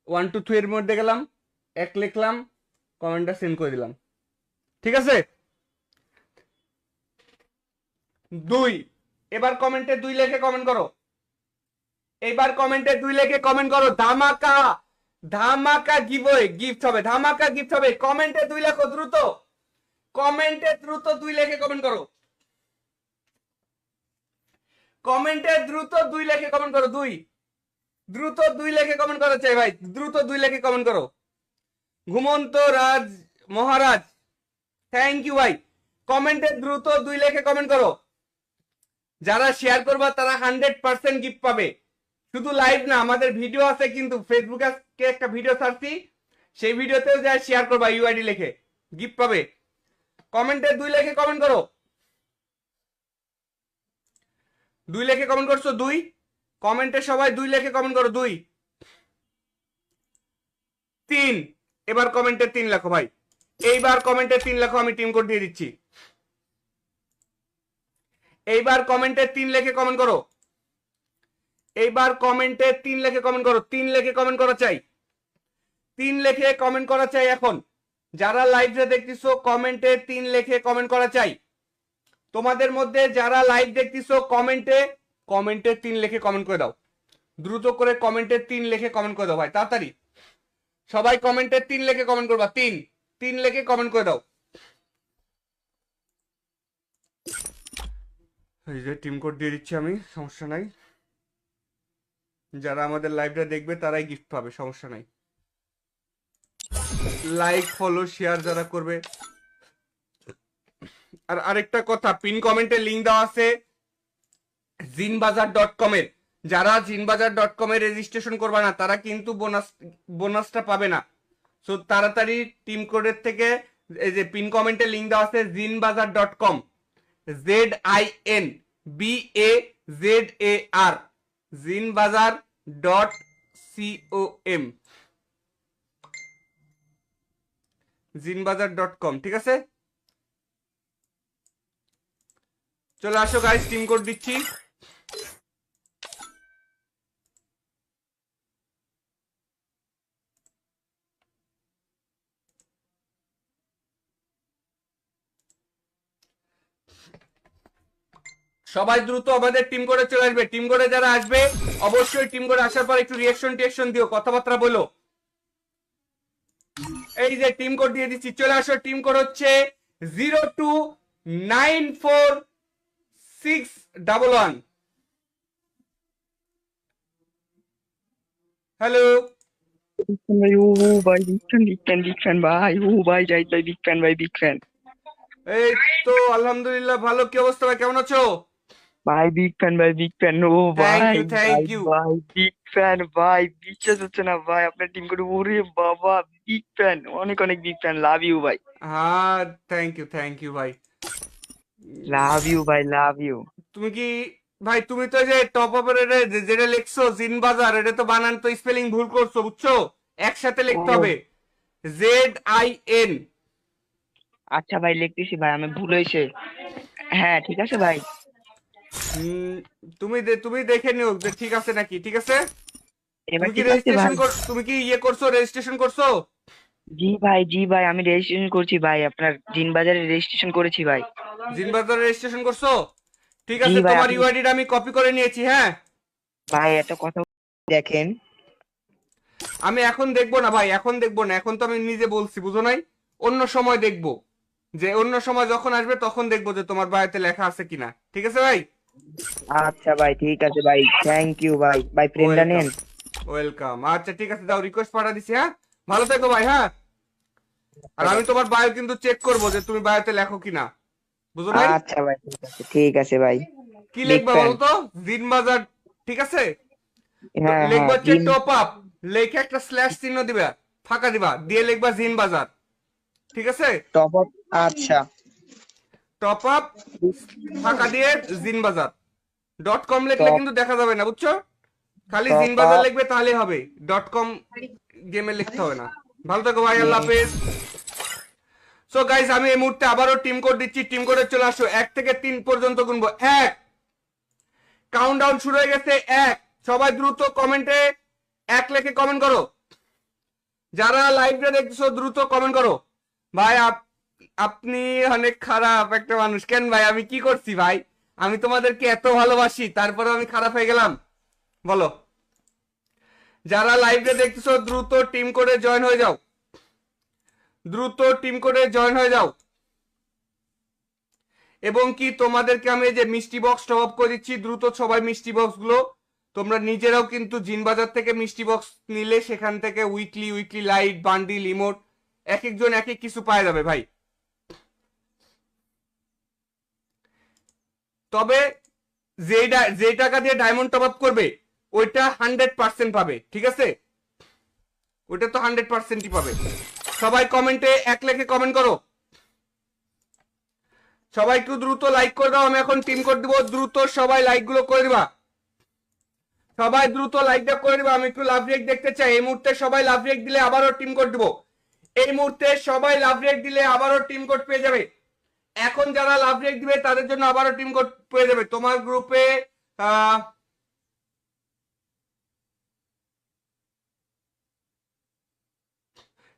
1 2 3 এর মধ্যে গেলাম, 1 লিখলাম, কমেন্টটা সেন্ড করে দিলাম, ঠিক আছে? 2, এবার কমেন্টে 2 লিখে কমেন্ট করো। এবার কমেন্টে 2 লিখে কমেন্ট করো। ধামাকা ধামাকা গিভওয়ে, গিফট হবে, ধামাকা গিফট হবে। কমেন্টে 2 লেখো দ্রুত, কমেন্টে দ্রুত 2 লিখে কমেন্ট করো। কমেন্টে দ্রুত 2 লিখে কমেন্ট করো। 2, দ্রুত 2 লিখে কমেন্ট করো চাই ভাই, দ্রুত 2 লিখে কমেন্ট করো। ঘুমন্ত রাজ মহারাজ, থ্যাংক ইউ ভাই। কমেন্টে দ্রুত 2 লিখে কমেন্ট করো। যারা শেয়ার করবা তারা 100% গিফট পাবে। শুধু লাইভ না, আমাদের ভিডিও আছে কিন্তু, ফেসবুকে একটা ভিডিও ছাড়ছি, সেই ভিডিওতেও যা শেয়ার করবা ইউআইডি লিখে, গিফট পাবে। কমেন্টে 2 লিখে কমেন্ট করো। 2 লিখে কমেন্ট করছো? 2, কমেন্টে সবাই 2 লিখে কমেন্ট করো। 2, 3, এবার কমেন্টে 3 লেখো ভাই। এইবার কমেন্টে 3 লেখো, আমি টিম কোড দিয়ে দিচ্ছি। এইবার কমেন্টে 3 লিখে কমেন্ট করো। এইবার কমেন্টে 3 লিখে কমেন্ট করো। 3 লিখে কমেন্ট করা চাই, 3 লিখে কমেন্ট করা চাই। এখন যারা লাইভে দেখতেছো কমেন্টে 3 লিখে কমেন্ট করা চাই। তোমাদের মধ্যে যারা লাইভ দেখতেছো কমেন্টে 3 লিখে কমেন্ট করে দাও। দ্রুত করে কমেন্টে 3 লিখে কমেন্ট করে দাও ভাই, তাড়াতাড়ি সবাই কমেন্টে 3 লিখে কমেন্ট করবা। 3 লিখে কমেন্ট করে দাও। এই যে টিম কোড দিয়ে দিচ্ছি আমি, সমস্যা নাই। যারা আমাদের লাইভটা দেখবে তারাই গিফট পাবে, সমস্যা নাই। লাইক ফলো শেয়ার যারা করবে। আর আরেকটা কথা, পিন কমেন্টে লিংক দেওয়া আছে জিনবাজার.com এর। যারা জিনবাজার.com এ রেজিস্ট্রেশন করবে না তারা কিন্তু বোনাসটা পাবে না। সো তাড়াতাড়ি টিম কোডের থেকে এই যে পিন কমেন্টে লিংক দেওয়া আছে জিনবাজার.com, ZINBAZAR, জিনবাজার.com, জিনবাজার.com, ঠিক আছে? চলে আসো গাইস, টিম কোড দিচ্ছি। সবাই দ্রুত আমাদের টিম কোডে চলে আসবে। টিম কোডে যারা আসবে অবশ্যই টিম কোডে আসার পর একটু রিঅ্যাকশন দিও, কথাবার্তা বলো। এই যে টিম কোড দিয়ে দিচ্ছি, চলে আসো। টিম কোড হচ্ছে 0294611। হ্যালো ভাই, ও ভাই, বিগ ফ্যান ভাই, ও ভাই জাহিদ ভাই, বিগ ফ্যান ভাই, বিগ ফ্যান এই তো আলহামদুলিল্লাহ ভালো। কি অবস্থা ভাই, কেমন আছো? ভাই, বিগ ফ্যান ভাই, বিগ ফ্যান, ও ভাই থ্যাংক ভাই ইউ। ভাই, বিগ ফ্যান ভাই, বিশ্বাস হচ্ছে না ভাই আপনার টিম করে, ওরে বাবা, বিগ ফ্যান, অনেক অনেক বিগ ফ্যান, লাভ ইউ ভাই, হ্যাঁ থ্যাংক ইউ ভাই। লাভ ইউ ভাই, লাভ ইউ। তুমি কি ভাই, তুমি তো যে টপ আপের যেটা লিখছো জিনবাজার, এটা তো বানান তো স্পেলিং ভুল করছো, বুঝছো? একসাথে লিখতে ও হবে, ZIN। আচ্ছা ভাই, লিখতেছি ভাই, আমি ভুল হয়েছে। হ্যাঁ ঠিক আছে ভাই। উম, তুমি দেখে নিও যে ঠিক আছে নাকি, ঠিক আছে? এবার ঠিক আছে ভাই। তুমি কি ইয়ে করছো, রেজিস্ট্রেশন করছো? জি ভাই, আমি রেজিস্ট্রেশন করছি ভাই, আপনার জিন বাজারে রেজিস্ট্রেশন করেছি ভাই। জিনবাজারে রেজিস্ট্রেশন করছো? ঠিক জি আছে, ভাই তোমার আপনি। ইউআইডিটা আমি কপি করে নিয়েছি, হ্যাঁ। ভাই একটা কথা দেখেন। আমি এখন দেখবো না ভাই, এখন দেখবো না, এখন তো আমি নিজে বলছি, বুঝো নাই? অন্য সময় দেখবো, যে অন্য সময় যখন আসবে তখন দেখবো যে তোমার বাড়িতে লেখা আছে কিনা, ঠিক আছে ভাই? আচ্ছা ভাই ঠিক আছে ভাই, থ্যাংক ইউ ভাই। ভাই ফ্রেন্ডটা ওয়েলকাম, নেন। ওয়েলকাম। আচ্ছা ঠিক আছে, দাও, রিকোয়েস্ট পাঠা দিছি, হ্যাঁ। ভালো থেকো ভাই, হ্যাঁ। আর আমি তোমার বায়ো কিন্তু চেক করবো যে তুমি বায়োতে লেখো কিনা, বুঝো নাই? আচ্ছা ভাই ঠিক আছে, ঠিক আছে ভাই। কি বিগ লিখবা ফ্যান। বলো তো? জিন বাজার, ঠিক আছে? হ্যাঁ হ্যাঁ লিখবা হচ্ছে জিন। টপ আপ, লেখে একটা স্ল্যাশ চিহ্ন দিবা, ফাঁকা দিবা, দিয়ে লিখবা জিন বাজার, ঠিক আছে? Top up. আচ্ছা। টপ আপ ফাঁকা দিয়ে জিন বাজার .com লিখলে টপ কিন্তু দেখা যাবে না, বুঝছো? খালি জিন টপ বাজার আপ লিখবে, তাহলেই হবে। .com গেমে লিখতে হবে না। ভালো থাকো ভাই, আল্লাহ গেম। হাফেজ। সো গাইস, আমি এই মুহূর্তে আবারও টিম কোড দিচ্ছি, টিম কোডে চলে আসো। 1 থেকে 3 পর্যন্ত গুনবো। 1, কাউন্টডাউন শুরু হয়ে গেছে। 1, সবাই দ্রুত কমেন্টে 1 লিখে কমেন্ট করো। যারা লাইভটা দেখছো দ্রুত কমেন্ট করো। ভাই আপনি অনেক খারাপ একটা মানুষ। কেন ভাই, আমি কি করছি ভাই? আমি তোমাদেরকে এত ভালোবাসি, তারপরে আমি খারাপ হয়ে গেলাম? বলো। যারা লাইভটা দেখছো দ্রুত টিম কোডে জয়েন হয়ে যাও, দ্রুত টিম কোডে জয়েন হয়ে যাও। এবং কি তোমাদেরকে আমি এই যে মিষ্টি বক্স টপ আপ করে দিচ্ছি, দ্রুত সবাই মিষ্টি বক্স গুলো তোমরা নিজেরাও কিন্তু জিন বাজার থেকে মিষ্টি বক্স নিলে সেখান থেকে weekly weekly light, bundle, emote এক একজন এক এক কিছু পাওয়া যাবে ভাই। তবে যে টাকা দিয়ে ডায়মন্ড টপ আপ করবে ওইটা 100% পাবে, ঠিক আছে? ওইটা তো 100%ই পাবে। সবাই কমেন্টে 1 লিখে কমেন্ট করো। সবাই একটু দ্রুত লাইক করে দাও, আমি এখন টিম কোড দিব, দ্রুত সবাই লাইক গুলো করে দিবা। সবাই দ্রুত লাইকটা করে দিবা, আমি একটু লাভ রিয়েক্ট দেখতে চাই। এই মুহূর্তে সবাই লাভ রিয়েক্ট দিলে আবারও টিম কোড দিব। এই মুহূর্তে সবাই লাভ রিয়েক্ট দিলে আবারও টিম কোড পেয়ে যাবে। এখন যারা লাভ রিয়েক্ট দিবে তাদের জন্য আবারও টিম কোড পেয়ে যাবে। তোমার গ্রুপে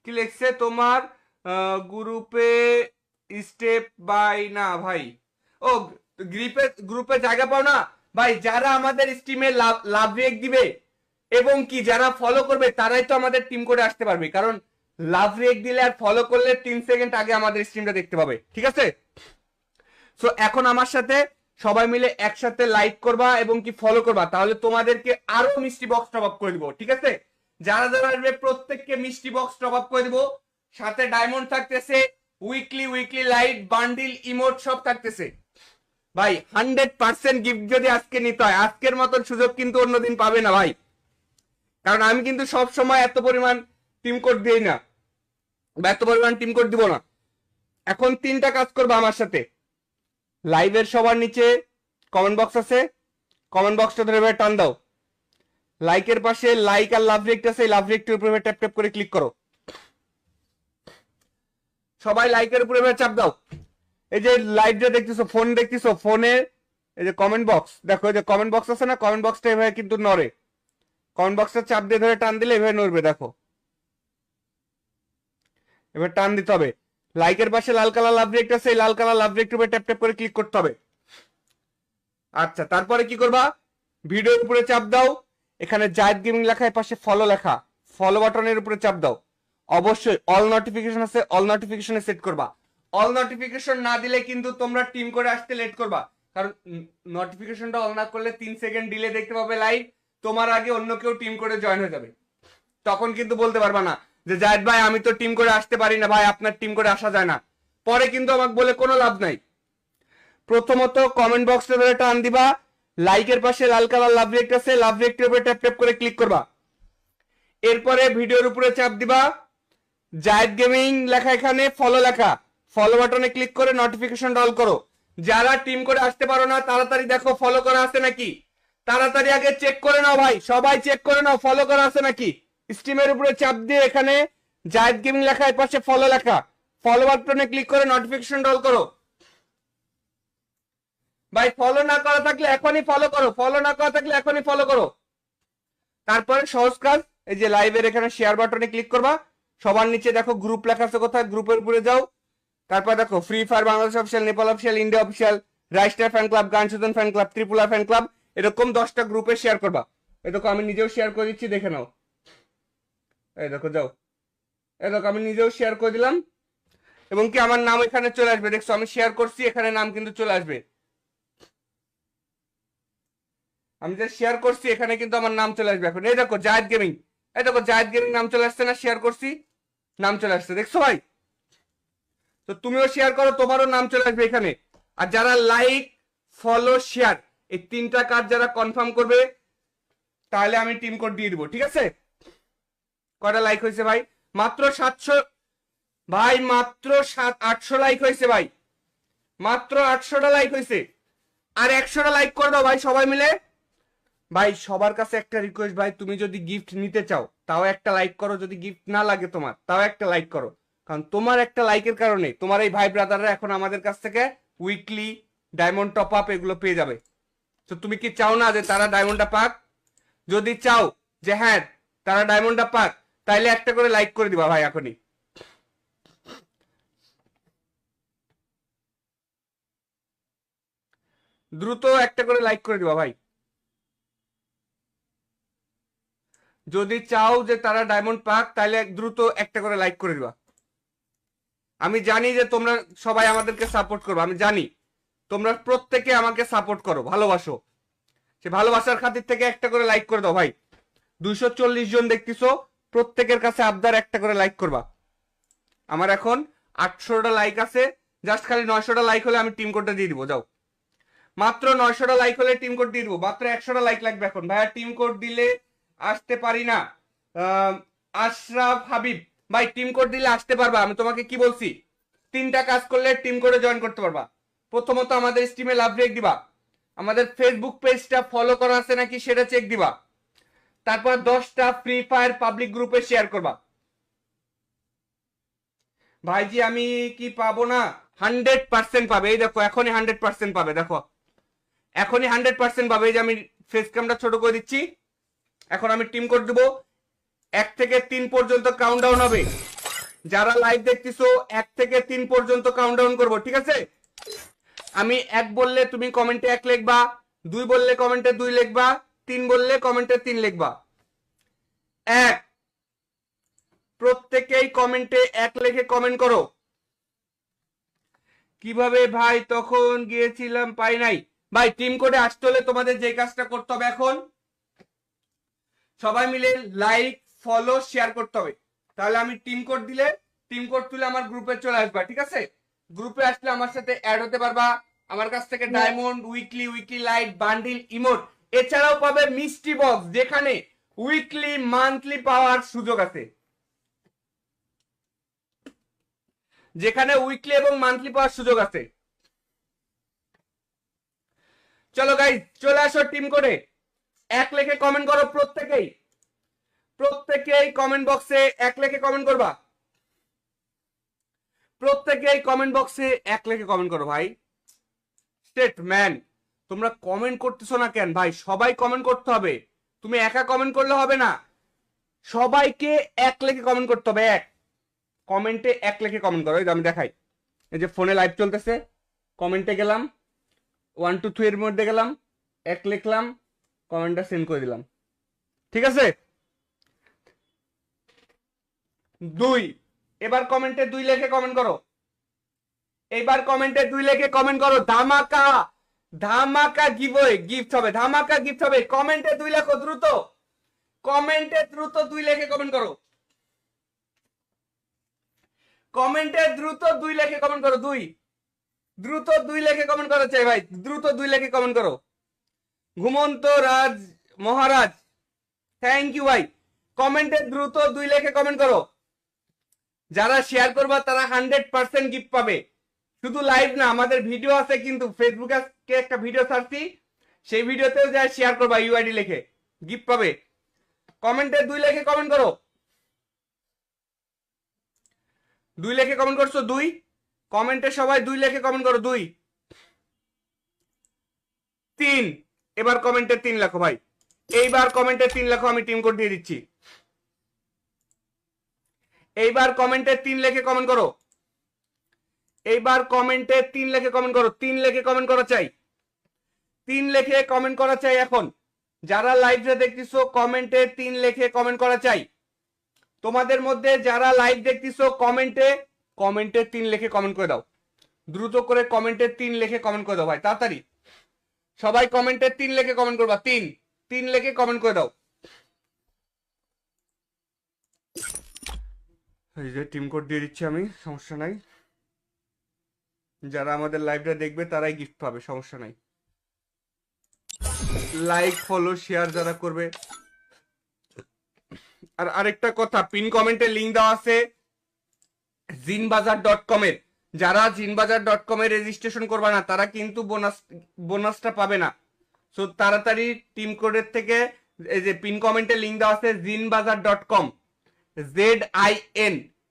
কি লিখছে তোমার গ্রুপে? স্টেপ বাই না ভাই। ও, গ্রুপে জায়গা পাও না ভাই। যারা আমাদের স্টিমে লাভ রিয়েক্ট দিবে এবং কি যারা ফলো করবে তারাই তো আমাদের টিম করে আসতে পারবে, কারণ লাভ রিয়েক্ট দিলে আর ফলো করলে 3 সেকেন্ড আগে আমাদের স্ট্রিমটা দেখতে পাবে, ঠিক আছে? সো এখন আমার সাথে সবাই মিলে একসাথে লাইক করবা এবং কি ফলো করবা, তাহলে তোমাদেরকে আরো মিষ্টি বক্স টপ আপ করে দিব, ঠিক আছে? যারা যারা আসবে প্রত্যেককে মিষ্টি বক্স টপ আপ করে দিব। সাথে ডায়মন্ড থাকতেছে, weekly weekly light, bundle, emote সব থাকতেছে। ভাই 100% গিফট যদি আজকে নিতে হয়, আজকের মতন সুযোগ কিন্তু অন্যদিন পাবে না ভাই। কারণ আমি কিন্তু সব সময় এত পরিমাণ টিম কোড দিই না, বা এত পরিমাণ টিম কোড দিব না। এখন 3টা কাজ করবে আমার সাথে। লাইভের সবার নিচে কমেন্ট বক্স আছে, কমেন্ট বক্সটা ধরে টান দাও। লাইকের পাশে লাইক আর লাভ রিয়েক্ট আছে, লাভ রিয়েক্টের উপরে ট্যাপ ট্যাপ করে ক্লিক করো। সবাই লাইকের উপরে চাপ দাও। এই যে লাইভটা দেখতেছো, ফোন দেখতেছো, ফোনে এই যে কমেন্ট বক্স দেখো, এই যে কমেন্ট বক্স আছে না, কমেন্ট বক্সটা এভাবে কিন্তু নড়ে। কমেন্ট বক্সটা চাপ দিয়ে ধরে টান দিলে এভাবে নড়বে, দেখো। এবার টান দিতে হবে। লাইকের পাশে লাল কালার লাভ রিয়েক্ট আছে, এই লাল কালার লাভ রিয়েক্টের উপরে ট্যাপ ট্যাপ করে ক্লিক করতে হবে। আচ্ছা, তারপরে কি করবা? ভিডিওর উপরে চাপ দাও, এখানে জায়েদ গেমিং লেখা, পাশে ফলো লেখা, ফলো বাটনের উপরে চাপ দাও। অবশ্যই অল নোটিফিকেশন আছে, অল নোটিফিকেশনে সেট করবা। অল নোটিফিকেশন না দিলে কিন্তু তোমরা টিম করে আসতে লেট করবা, কারণ নোটিফিকেশনটা অন না করলে 3 সেকেন্ড ডিলে দেখতে পাবে লাইভ, তোমার আগে অন্য কেউ টিম করে জয়েন হয়ে যাবে। তখন কিন্তু বলতে পারবা না যে জায়েদ ভাই আমি তো টিম করে আসতে পারি না, ভাই আপনার টিম করে আসা যায় না। পরে কিন্তু আমাকে বলে কোনো লাভ নাই। প্রথমত কমেন্ট বক্সটা ধরে টান দিবা, লাইকের পাশে লাল কালার লাভ রিয়েক্ট আছে, লাভ রিয়েক্টের উপরে ট্যাপ ট্যাপ করে ক্লিক করবা। এরপরে ভিডিওর উপরে চাপ দিবা, জায়েদ গেমিং লেখা, এখানে ফলো লেখা, ফলো বাটনে ক্লিক করে নোটিফিকেশন অল করো। যারা টিম করে আসতে পারো না তাড়াতাড়ি দেখো ফলো করা আছে নাকি, তাড়াতাড়ি আগে চেক করে নাও ভাই, সবাই চেক করে নাও ফলো করা আছে নাকি। স্টিমের উপরে চাপ দিয়ে এখানে জায়েদ গেমিং লেখা, এর পাশে ফলো লেখা, ফলো বাটনে ক্লিক করে নোটিফিকেশন অল করো। ভাই ফলো না করা থাকলে এখনই ফলো করো, ফলো না করা থাকলে এখনই ফলো করো। তারপরে সহজ কাজ, এই যে লাইভের এখানে শেয়ার বাটনে ক্লিক করবা, সবার নিচে দেখো গ্রুপ লেখা আছে কোথায়, গ্রুপের উপরে যাও। তারপর দেখো Free Fire Bangladesh official, Nepal official, India official, Raistar fan club, Gyan Sujan fan club, ত্রিপুলা ফ্যান ক্লাব, এরকম 10টা গ্রুপে শেয়ার করবা। এই দেখো আমি নিজেও শেয়ার করে দিচ্ছি, দেখে নাও। এই দেখো যাও, এই দেখো আমি নিজেও শেয়ার করে দিলাম, এবং কি আমার নাম এখানে চলে আসবে, দেখছো আমি শেয়ার করছি, এখানে নাম কিন্তু চলে আসবে। আমি যে শেয়ার করছি এখানে কিন্তু আমার নাম চলে আসবে এখন। এই দেখো জায়েদ গেমিং, এই দেখো জায়েদ গেমিং নাম চলে আসছে না, শেয়ার করছি নাম চলে আসছে, দেখছো ভাই? তো তুমিও শেয়ার করো, তোমারও নাম চলে আসবে এখানে। আর যারা লাইক ফলো শেয়ার এই 3টা কাজ যারা কনফার্ম করবে, তাহলে আমি টিম কোড দিয়ে দিব, ঠিক আছে? কয়টা লাইক হয়েছে ভাই? মাত্র 700 ভাই, মাত্র 800 লাইক হয়েছে ভাই, মাত্র 800টা লাইক হয়েছে। আর 100টা লাইক করে দাও ভাই সবাই মিলে। ভাই সবার কাছে একটা রিকোয়েস্ট ভাই, তুমি যদি গিফট নিতে চাও তাও একটা লাইক করো, যদি গিফট না লাগে তোমার তাও একটা লাইক করো, কারণ তোমার একটা লাইকের কারণে তোমার এই ভাই ব্রাদাররা এখন আমাদের কাছ থেকে উইকলি ডায়মন্ড টপ আপ এগুলো পেয়ে যাবে। তো তুমি কি চাও না যে তারা ডায়মন্ডটা পাক? যদি চাও যে হ্যাঁ তারা ডায়মন্ডটা পাক, তাইলে একটা করে লাইক করে দিবা ভাই এখনই। দ্রুত একটা করে লাইক করে দিবা ভাই, যদি চাও যে তারা ডায়মন্ড পাক, তাহলে দ্রুত একটা করে লাইক করে দিবা। আমি জানি যে তোমরা সবাই আমাদেরকে সাপোর্ট করবে, আমি জানি তোমরা প্রত্যেকে আমাকে সাপোর্ট করো, ভালোবাসো, সে ভালোবাসার খাতির থেকে একটা করে লাইক করে দাও ভাই। 240 জন দেখতেছো, প্রত্যেকের কাছে আবদার একটা করে লাইক করবা। আমার এখন 800টা লাইক আছে, জাস্ট খালি 900টা লাইক হলে আমি টিম কোডটা দিয়ে দিব। যাও, মাত্র 900টা লাইক হলে টিম কোড দিয়ে দিব, মাত্র 100টা লাইক লাগবে এখন। ভাইয়া টিম কোড দিলে আসতে পারি না। আশরাফ হাবিব ভাই, টিম কোড দিলে আসতে পারবা, আমি তোমাকে কি বলছি, 3টা কাজ করলে টিম কোডে জয়েন করতে পারবা। প্রথমত আমাদের স্ট্রিমে লাভ ব্রেক দিবা, আমাদের ফেসবুক পেজটা ফলো করা আছে নাকি সেটা চেক দিবা, তারপর 10টা ফ্রি ফায়ার পাবলিক গ্রুপে শেয়ার করবা। ভাইজি আমি কি পাবো না? 100% পাবে, এই দেখো এখনই 100% পাবে, দেখো এখনই 100% পাবে। এই যে আমি ফেস ক্যামটা ছোট করে দিচ্ছি, এখন আমি টিম কোড দেবো, 1 থেকে 3 পর্যন্ত কাউন্টডাউন হবে। যারা লাইভ দেখতেছো 1 থেকে 3 পর্যন্ত কাউন্টডাউন করবো, ঠিক আছে? আমি 1 বললে তুমি কমেন্টে 1 লিখবা, 2 বললে কমেন্টে 2 লিখবা, 3 বললে কমেন্টে 3 লিখবা। 1, প্রত্যেকেই কমেন্টে 1 লিখে কমেন্ট করো। কিভাবে ভাই? তখন গিয়েছিলাম পাই নাই। ভাই টিম কোডে আসতে হলে তোমাদের যে কাজটা করতে হবে, এখন সবাই মিলে লাইক ফলো শেয়ার করতে হবে, তাহলে আমি টিম কোড দিলে টিম কোড তুলে আমার গ্রুপে চলে আসবা, ঠিক আছে? গ্রুপে আসলে আমার সাথে অ্যাড হতে পারবা, আমার কাছ থেকে diamond, weekly light, bundle, emote, এছাড়াও পাবে মিস্ট্রি বক্স, যেখানে উইকলি মান্থলি পাওয়ার সুযোগ আছে, যেখানে উইকলি এবং মান্থলি পাওয়ার সুযোগ আছে। চলো গাইজ চলে আসো টিম কোডে, 1 লিখে কমেন্ট করো প্রত্যেকেই, প্রত্যেকেই কমেন্ট বক্সে 1 লিখে কমেন্ট করবা, প্রত্যেকেই কমেন্ট বক্সে 1 লিখে কমেন্ট করো ভাই। স্টেট ম্যান, তোমরা কমেন্ট করতেছো না কেন ভাই? সবাই কমেন্ট করতে হবে, তুমি একা কমেন্ট করলে হবে না, সবাইকে 1 লিখে কমেন্ট করতে হবে। কমেন্টে 1 লিখে কমেন্ট করো। এই আমি দেখাই, এই যে ফোনে লাইভ চলতেছে, কমেন্টে গেলাম, 1 2 3 এর মধ্যে গেলাম, 1 লিখলাম, কমেন্টটা সেন্ড করে দিলাম, ঠিক আছে? 2, এবার কমেন্টে 2 লিখে কমেন্ট করো, এবার কমেন্টে 2 লিখে কমেন্ট করো। ধামাকা ধামাকা গিভওয়ে, গিফট হবে, ধামাকা গিফট হবে। কমেন্টে 2 লেখো দ্রুত, কমেন্টে দ্রুত 2 লিখে কমেন্ট করো, কমেন্টে দ্রুত 2 লিখে কমেন্ট করো। 2, দ্রুত 2 লিখে কমেন্ট করো চাই ভাই, দ্রুত 2 লিখে কমেন্ট করো। ঘুমন্ত রাজ মহারাজ, থ্যাংক ইউ ভাই, কমেন্টে দ্রুত 2 লিখে কমেন্ট করো। যারা শেয়ার করবা তারা 100% গিফট পাবে। শুধু লাইভ না, আমাদের ভিডিও আছে কিন্তু, ফেসবুকে একটা ভিডিও ছাড়ছি, সেই ভিডিওতেও যা শেয়ার করবা ইউআইডি লিখে, গিফট পাবে। কমেন্টে 2 লিখে কমেন্ট করো, 2 লিখে কমেন্ট করছো? 2, কমেন্টে সবাই 2 লিখে কমেন্ট করো। 2, 3। এবার কমেন্টে 3 লেখো ভাই, এইবার কমেন্টে 3 লেখো, আমি টিম কোড দিয়ে দিচ্ছি। এইবার কমেন্টে 3 লিখে কমেন্ট করো, এইবার কমেন্টে 3 লিখে কমেন্ট করো, 3 লিখে কমেন্ট করা চাই, 3 লিখে কমেন্ট করা চাই। এখন যারা লাইভে দেখতেছো কমেন্টে 3 লিখে কমেন্ট করা চাই। তোমাদের মধ্যে যারা লাইভ দেখতেছো কমেন্টে 3 লিখে কমেন্ট করে দাও, দ্রুত করে কমেন্টে 3 লিখে কমেন্ট করে দাও ভাই, তাড়াতাড়ি সবাই কমেন্টে 3 লিখে কমেন্ট করবা, 3 লিখে কমেন্ট করে দাও। এই যে টিম কোড দিয়ে দিচ্ছি আমি, সমস্যা নাই, যারা আমাদের লাইভটা দেখবে তারাই গিফট পাবে, সমস্যা নাই। লাইক ফলো শেয়ার যারা করবে। আর আরেকটা কথা, পিন কমেন্টে লিংক দেওয়া আছে জিনবাজার.com এর, যারা জিনবাজার.com এ রেজিস্ট্রেশন করবে না তারা কিন্তু বোনাসটা পাবে না। সো তাড়াতাড়ি টিম কোডের থেকে এই যে পিন কমেন্টে লিংক দেওয়া আছে জিনবাজার.com, ZINBAZAR,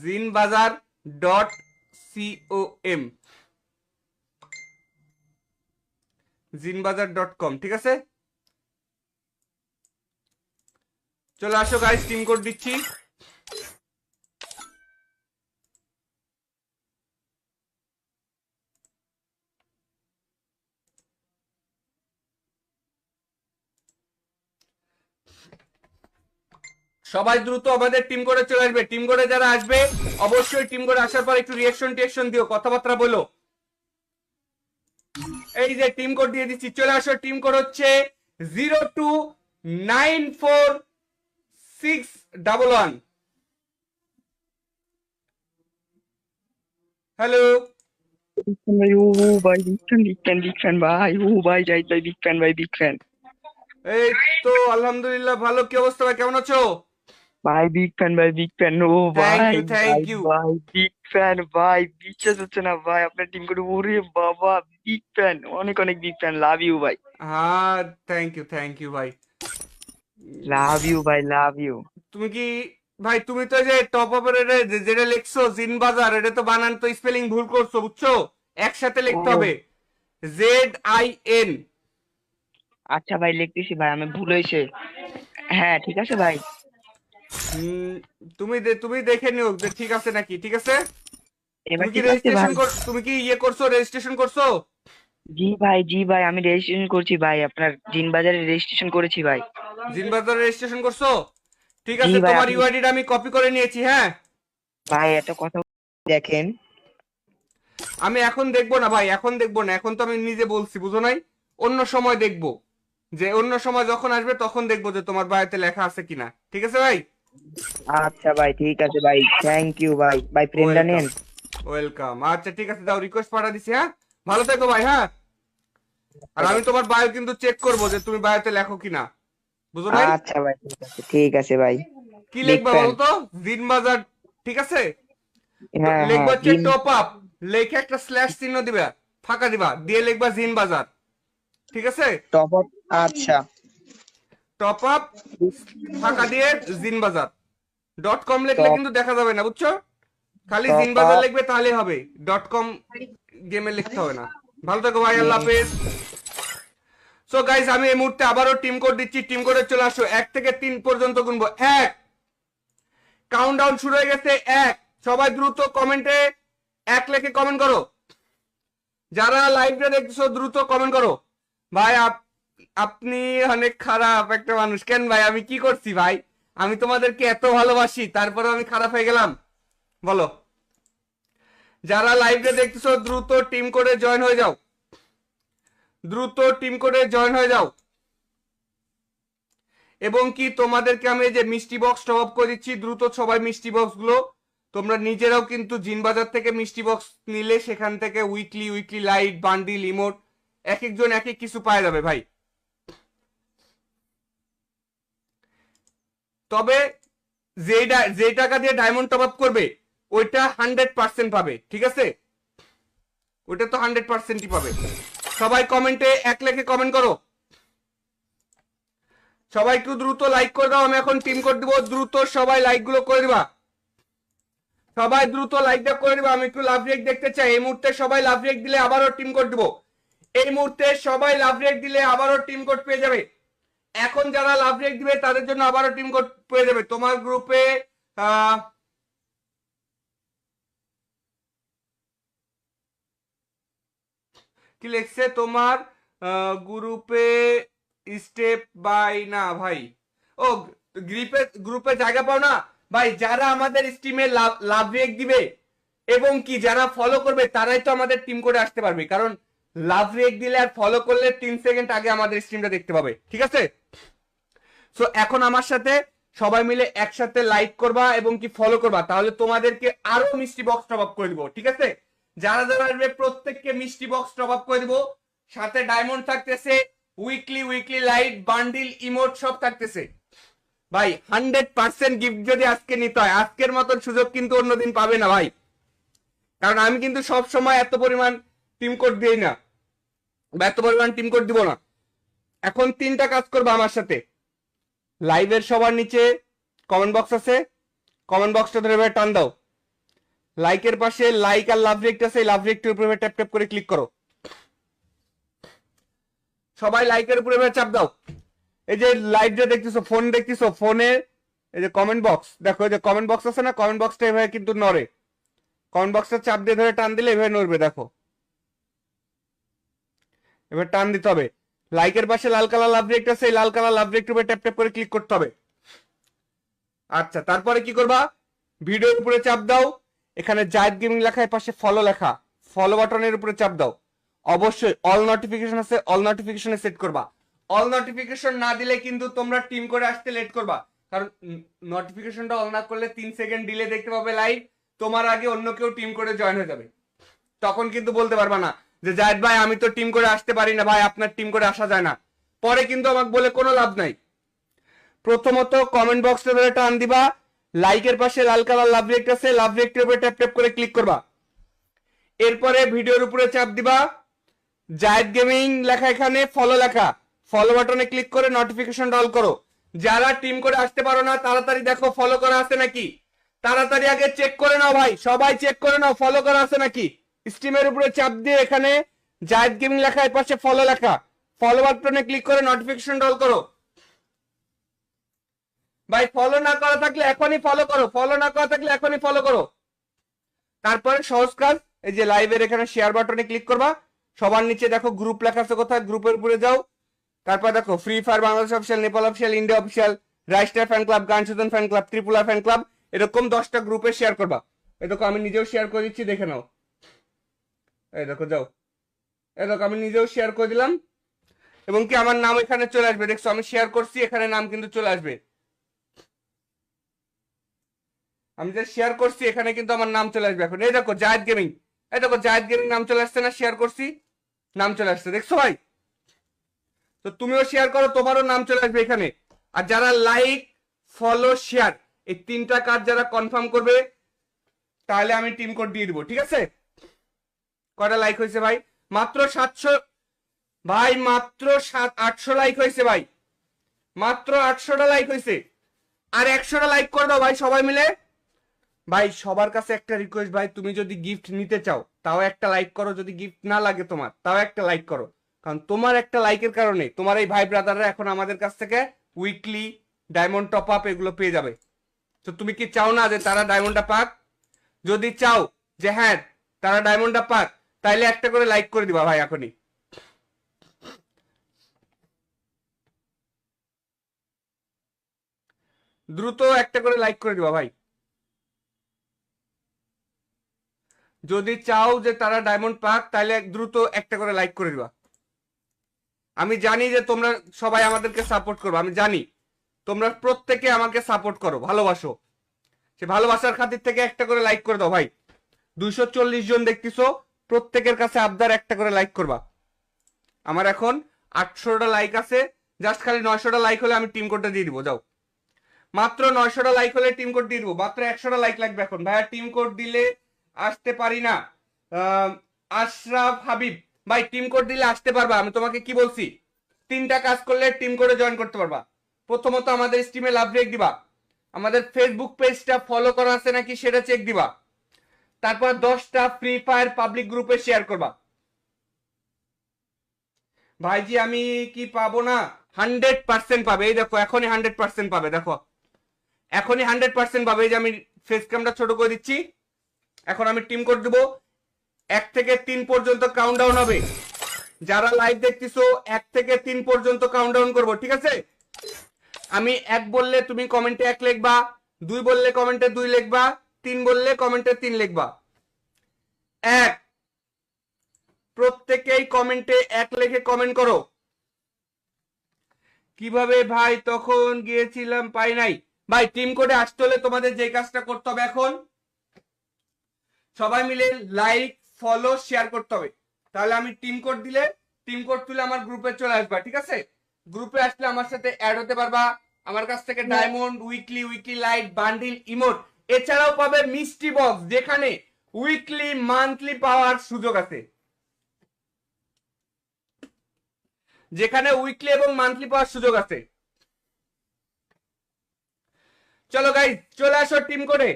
জিনবাজার.com, জিনবাজার.com, ঠিক আছে? চলে আসো গাইস, টিম কোড দিচ্ছি। সবাই দ্রুত আমাদের টিম কোডে চলে আসবে। টিম কোডে যারা আসবে অবশ্যই টিম কোডে আসার পর একটু রিঅ্যাকশন দিও, কথাবার্তা বলো। এই যে টিম কোড দিয়ে দিচ্ছি, চলে আসো। টিম কোড হচ্ছে 0294611। হ্যালো ভাই ও ভাই, বিগ ফ্যান ভাই, ও ভাই জাহিদ ভাই, বিগ ফ্যান। এই তো আলহামদুলিল্লাহ ভালো। কি অবস্থা ভাই, কেমন আছো? ভাই বিগ ফ্যান ও ভাই, থ্যাংক ইউ। ভাই বিগ ফ্যান ভাই, বিশ্বাস হচ্ছে না ভাই আপনার টিম করে, ওরে বাবা বিগ ফ্যান, অনেক বিগ ফ্যান, লাভ ইউ ভাই। হ্যাঁ থ্যাংক ইউ ভাই, লাভ ইউ ভাই, লাভ ইউ। তুমি কি ভাই, তুমি তো যে টপ আপের যেটা লিখছো জিনবাজার, এটা তো বানান তো স্পেলিং ভুল করছো, বুঝছো? একসাথে লিখতে হবে, ও ZIN। আচ্ছা ভাই, লিখতেছি ভাই, আমি ভুল হয়েছে। হ্যাঁ ঠিক আছে ভাই। তুমি দেখে নিও যে ঠিক আছে নাকি, ঠিক আছে? এবার ঠিক আছে ভাই। তুমি কি করছো, রেজিস্ট্রেশন করছো? জি ভাই আমি রেজিস্ট্রেশন করছি ভাই, আপনার জিন বাজারে রেজিস্ট্রেশন করেছি ভাই। জিনবাজার রেজিস্ট্রেশন করছো? ঠিক জি আছে, ভাই তোমার আপনি, ইউআইডিটা আমি কপি করে নিয়েছি। হ্যাঁ, ভাই এত কথা দেখেন। আমি এখন দেখবো না ভাই, এখন দেখবো না, এখন তো আমি নিজে বলছি, বুঝো নাই? অন্য সময় দেখবো, যে অন্য সময় যখন আসবে তখন দেখবো যে তোমার বাড়িতে লেখা আছে কিনা, ঠিক আছে ভাই? আচ্ছা ভাই ঠিক আছে ভাই, থ্যাংক ইউ ভাই, ভাই ফ্রেন্ডটা ওয়েলকাম, নেন। ওয়েলকাম। আচ্ছা ঠিক আছে, দাও, রিকোয়েস্ট পাঠা দিছি। হ্যাঁ, ভালো থেকো ভাই। হ্যাঁ, আর আমি তোমার বায়ো কিন্তু চেক করবো যে তুমি বায়োতে লেখো কিনা, বুঝো নাই? আচ্ছা ভাই ঠিক আছে ভাই। কি বিগ লিখবা ফ্যান। বলো তো? জিনবাজার, ঠিক আছে? তো হ্যাঁ লিখবা হচ্ছে জিন। টপ আপ, লেখে একটা স্ল্যাশ চিহ্ন দিবা, ফাঁকা দিবা, দিয়ে লিখবা জিনবাজার, ঠিক আছে? Top up. আচ্ছা। টপ আপ ফাঁকা দিয়ে জিনবাজার.com লিখলে টপ কিন্তু দেখা যাবে না, বুঝছো? খালি টপ জিনবাজার আপ। লিখবে তাহলেই হবে, .com গেমে লিখতে হবে না। ভালো থেকো ভাই, আল্লাহ হাফেজ। সো গাইস, আমি এই মুহূর্তে আবারও টিম কোড দিচ্ছি। টিম কোডে চলে আসো, 1 থেকে 3 পর্যন্ত গুনবো। 1, কাউন্টডাউন শুরু হয়ে গেছে। 1, সবাই দ্রুত কমেন্টে 1 লিখে কমেন্ট করো। যারা লাইভটা দেখছো দ্রুত কমেন্ট করো। ভাই আপনি অনেক খারাপ একটা মানুষ। কেন ভাই, আমি কি করছি ভাই? আমি তোমাদেরকে এত ভালোবাসি, তারপরে আমি খারাপ হয়ে গেলাম, বলো? যারা লাইভে দেখতেছো দ্রুত টিম কোডে জয়েন হয়ে যাও, দ্রুত টিম কোডে জয়েন হয়ে যাও। এবং কি তোমাদেরকে আমি যে মিষ্টি বক্স টপ আপ করে দিচ্ছি, দ্রুত সবাই মিষ্টি বক্স গুলো তোমরা নিজেরাও কিন্তু জিনবাজার থেকে মিষ্টি বক্স নিলে সেখান থেকে উইকলি লাইট, বান্ডিল, ইমোট, এক একজন এক এক কিছু পাওয়া যাবে ভাই। তবে যে টাকা দিয়ে ডায়মন্ড টপ আপ করবে ওইটা 100% পাবে, ঠিক আছে? ওইটা তো 100%ই পাবে। সবাই কমেন্টে 1 লিখে কমেন্ট করো। সবাই একটু দ্রুত লাইক করে দাও, আমি এখন টিম কোড দিব, দ্রুত সবাই লাইক গুলো করে দিবা। সবাই দ্রুত লাইকটা করে দিবো, আমি একটু লাভ রিয়েক্ট দেখতে চাই। এই মুহূর্তে সবাই লাভ রিয়েক্ট দিলে আবারও টিম কোড দিব। এই মুহূর্তে সবাই লাভ রিয়েক্ট দিলে আবারও টিম কোড পেয়ে যাবে। এখন যারা লাভ রিয়েক্ট দিবে তাদের জন্য আবারও টিম কোড পেয়ে যাবে। তোমার গ্রুপে কি লিখছে তোমার গ্রুপে স্টেপ বাই না ভাই? ও গ্রুপে গ্রুপে জায়গা পাও না ভাই? যারা আমাদের স্টিমে লাভ রিয়েক্ট দিবে এবং কি যারা ফলো করবে তারাই তো আমাদের টিম করে আসতে পারবে, কারণ লাভ রিয়েক্ট দিলে আর ফলো করলে 3 সেকেন্ড আগে আমাদের স্ট্রিমটা দেখতে পাবে। ঠিক আছে, সো এখন আমার সাথে সবাই মিলে একসাথে লাইক করবা এবং কি ফলো করবা, তাহলে তোমাদেরকে আরো মিষ্টি বক্স টপ আপ করে দিব। ঠিক আছে, যারা যারা আসবে প্রত্যেককে মিষ্টি বক্স টপ আপ করে দিব, সাথে ডায়মন্ড থাকতেছে, উইকলি লাইট বান্ডিল ইমোট সব থাকতেছে। ভাই 100% গিফট যদি আজকে নিতে হয়, আজকের মতন সুযোগ কিন্তু অন্যদিন পাবে না ভাই, কারণ আমি কিন্তু সব সময় এত পরিমাণ টিম কোড দিই না বা এত পরিমাণ টিম কোড দিব না। এখন 3টা কাজ করবা আমার সাথে। লাইভের সবার নিচে কমেন্ট বক্স আছে, কমেন্ট বক্সটা ধরে টান দাও। লাইকের পাশে লাইক আর লাভ রিয়েক্ট আছে, লাভ রিয়েক্টের উপরে ট্যাপ ট্যাপ করে ক্লিক করো। সবাই লাইকের উপরে চাপ দাও। এই যে লাইভটা দেখতেছো, ফোন দেখতেছো, ফোনে এই যে কমেন্ট বক্স দেখো, এই যে কমেন্ট বক্স আছে না, কমেন্ট বক্সটা এভাবে কিন্তু নড়ে। কমেন্ট বক্সটা চাপ দিয়ে ধরে টান দিলে এভাবে নড়বে, দেখো এবার টান দিতে হবে। লাইকের পাশে লাল কালার লাভ রিয়েক্ট আছে, লাল কালার লাভ রিয়েক্ট উপরে ট্যাপ ট্যাপ করে ক্লিক করতে হবে। আচ্ছা, তারপরে কি করবা? ভিডিওর উপরে চাপ দাও, এখানে জায়েদ গেমিং লেখা, এর পাশে ফলো লেখা, ফলো বাটনের উপরে চাপ দাও। অবশ্যই অল নোটিফিকেশন আছে, অল নোটিফিকেশনে সেট করবা। অল নোটিফিকেশন না দিলে কিন্তু তোমরা টিম করে আসতে লেট করবা, কারণ নোটিফিকেশনটা অল না করলে 3 সেকেন্ড ডিলে দেখতে পাবে লাইভ, তোমার আগে অন্য কেউ টিম করে জয়েন হয়ে যাবে। তখন কিন্তু বলতে পারবা না যে জায়েদ ভাই আমি তো টিম করে আসতে পারি না, ভাই আপনার টিম করে আসা যায় না, পরে কিন্তু আমাকে বলে কোনো লাভ নাই। প্রথমত কমেন্ট বক্সে ধরে টান দিবা, লাইকের পাশে লাল কালার লাভ রিয়েক্ট আছে, লাভ রিয়েক্টের উপরে ট্যাপ ট্যাপ করে ক্লিক করবা। এরপরে ভিডিওর উপরে চাপ দিবা, জায়েদ গেমিং লেখা, এখানে ফলো লেখা, ফলো বাটনে ক্লিক করে নোটিফিকেশন অল করো। যারা টিম করে আসতে পারো না তাড়াতাড়ি দেখো ফলো করা আছে নাকি, তাড়াতাড়ি আগে চেক করে নাও ভাই, সবাই চেক করে নাও ফলো করা আছে নাকি। স্টিমের উপরে চাপ দিয়ে এখানে জায়েদ গেমিং লেখা, এর পাশে ফলো লেখা, ফলো বাটনে ক্লিক করে নোটিফিকেশন অল করো। ভাই ফলো না করা থাকলে এখনই ফলো করো, ফলো না করা থাকলে এখনই ফলো করো। তারপরে সহজ কাজ, এই যে লাইভের এখানে শেয়ার বাটনে ক্লিক করবা, সবার নিচে দেখো গ্রুপ লেখা আছে, কোথায় গ্রুপের উপরে যাও, তারপর দেখো Free Fire Bangladesh official, Nepal official, India official, Raistar fan club, Gyan Sujan fan club, ত্রিপুলা ফ্যান ক্লাব, এরকম 10টা গ্রুপে শেয়ার করবা। এই দেখো আমি নিজেও শেয়ার করে দিচ্ছি, দেখে নাও। এই দেখো যাও, এই দেখো আমি নিজেও শেয়ার করে দিলাম এবং কি আমার নাম এখানে চলে আসবে, দেখছো আমি শেয়ার করছি, এখানে নাম কিন্তু চলে আসবে। আমি যে শেয়ার করছি এখানে কিন্তু আমার নাম চলে আসবে এখন। এই দেখো জায়েদ গেমিং, এই দেখো জায়েদ গেমিং নাম চলে আসছে না, শেয়ার করছি নাম চলে আসছে, দেখছো ভাই? তো তুমিও শেয়ার করো, তোমারও নাম চলে আসবে এখানে। আর যারা লাইক ফলো শেয়ার এই 3টা কাজ যারা কনফার্ম করবে তাহলে আমি টিম কোড দিয়ে দিব। ঠিক আছে, কয়টা লাইক হয়েছে ভাই? মাত্র 700 ভাই, মাত্র 800 লাইক হয়েছে ভাই, মাত্র 800টা লাইক হয়েছে। আর 100টা লাইক করে দাও ভাই সবাই মিলে। ভাই সবার কাছে একটা রিকোয়েস্ট ভাই, তুমি যদি গিফট নিতে চাও তাও একটা লাইক করো, যদি গিফট না লাগে তোমার তাও একটা লাইক করো, কারণ তোমার একটা লাইকের কারণে তোমার এই ভাই ব্রাদাররা এখন আমাদের কাছ থেকে উইকলি ডায়মন্ড টপ আপ এগুলো পেয়ে যাবে। তো তুমি কি চাও না যে তারা ডায়মন্ডটা পাক? যদি চাও যে হ্যাঁ তারা ডায়মন্ডটা পাক, তাইলে একটা করে লাইক করে দিবা ভাই এখনই। দ্রুত একটা করে লাইক করে দিবা ভাই, যদি চাও যে তারা ডায়মন্ড পাক তাহলে দ্রুত একটা করে লাইক করে দিবা। আমি জানি যে তোমরা সবাই আমাদেরকে সাপোর্ট করবে, আমি জানি তোমরা প্রত্যেকে আমাকে সাপোর্ট করো, ভালোবাসো, সে ভালোবাসার খাতির থেকে একটা করে লাইক করে দাও ভাই। 240 জন দেখতেছো, প্রত্যেকের কাছে আবদার একটা করে লাইক করবা। আমার এখন 800টা লাইক আছে, জাস্ট খালি 900টা লাইক হলে আমি টিম কোডটা দিয়ে দিব। যাও, মাত্র 900টা লাইক হলে টিম কোড দিয়ে দিব, মাত্র 100টা লাইক লাগবে এখন। ভাইয়া টিম কোড দিলে আসতে পারি না। আশরাফ হাবিব ভাই টিম কোড দিলে আসতে পারবা, আমি তোমাকে কি বলছি, 3টা কাজ করলে টিম কোডে জয়েন করতে পারবা। প্রথমত আমাদের স্ট্রিমে লাভ রেক দিবা, আমাদের ফেসবুক পেজটা ফলো করা আছে নাকি সেটা চেক দিবা, তারপর 10টা ফ্রি ফায়ার পাবলিক গ্রুপে শেয়ার করবা। ভাইজি আমি কি পাবো না? 100% পাবে। এই দেখো এখনই 100% পাবে, দেখো এখনই 100% পাবে। এই যে আমি ফেস ক্যামটা ছোট করে দিচ্ছি, এখন আমি টিম কোড দেবো। 1 থেকে 3 পর্যন্ত কাউন্টডাউন হবে। যারা লাইভ দেখতেছো 1 থেকে 3 পর্যন্ত কাউন্টডাউন করবো, ঠিক আছে? আমি 1 বললে তুমি কমেন্টে 1 লিখবা, 2 বললে কমেন্টে 2 লিখবা, 3 বললে কমেন্টে 3 লিখবা। 1, প্রত্যেকেই কমেন্টে 1 লিখে কমেন্ট করো। কিভাবে ভাই? তখন গিয়েছিলাম পাই নাই। ভাই টিম কোডে আসতে হলে তোমাদের যে কাজটা করতে হবে, এখন সবাই মিলে লাইক ফলো শেয়ার করতে হবে। তাহলে আমি টিম কোড দিলে টিম কোড তুলে আমার গ্রুপে চলে আসবা, ঠিক আছে? গ্রুপে আসলে আমার সাথে অ্যাড হতে পারবা। আমার কাছ থেকে diamond, weekly light, bundle, emote, এছাড়াও পাবে মিষ্টি বক্স, যেখানে উইকলি মান্থলি পাওয়ার সুযোগ আছে, যেখানে উইকলি এবং মান্থলি পাওয়ার সুযোগ আছে। চলো গাইস চলে আসো টিম কোডে।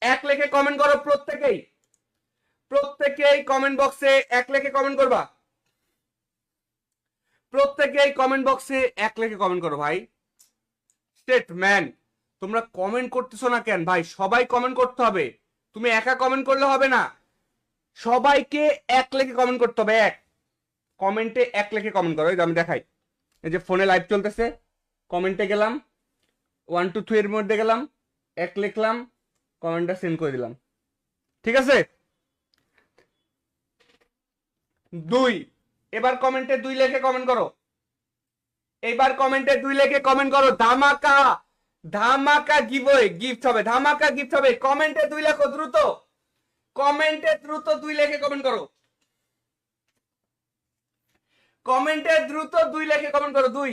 1 লিখে কমেন্ট করো প্রত্যেকেই কমেন্ট বক্সে 1 লিখে কমেন্ট করবা। প্রত্যেকেই কমেন্ট বক্সে 1 লিখে কমেন্ট করো ভাই। স্টেট ম্যান, তোমরা কমেন্ট করতেছো না কেন ভাই? সবাই কমেন্ট করতে হবে। তুমি একা কমেন্ট করলে হবে না, সবাইকে 1 লিখে কমেন্ট করতে হবে। কমেন্টে 1 লিখে কমেন্ট করো। এই যে আমি দেখাই, এই যে ফোনে লাইভ চলতেছে, কমেন্টে গেলাম, 1 2 3 এর মধ্যে গেলাম, 1 লিখলাম, কমেন্টটা সেন্ড করে দিলাম, ঠিক আছে? 2, এবার কমেন্টে 2 লিখে কমেন্ট করো। এবার কমেন্টে 2 লিখে কমেন্ট করো। ধামাকা ধামাকা গিভওয়ে, গিফট হবে, ধামাকা গিফট হবে। কমেন্টে 2 লেখো দ্রুত, কমেন্টে দ্রুত 2 লিখে কমেন্ট করো। কমেন্টে দ্রুত 2 লিখে কমেন্ট করো। 2,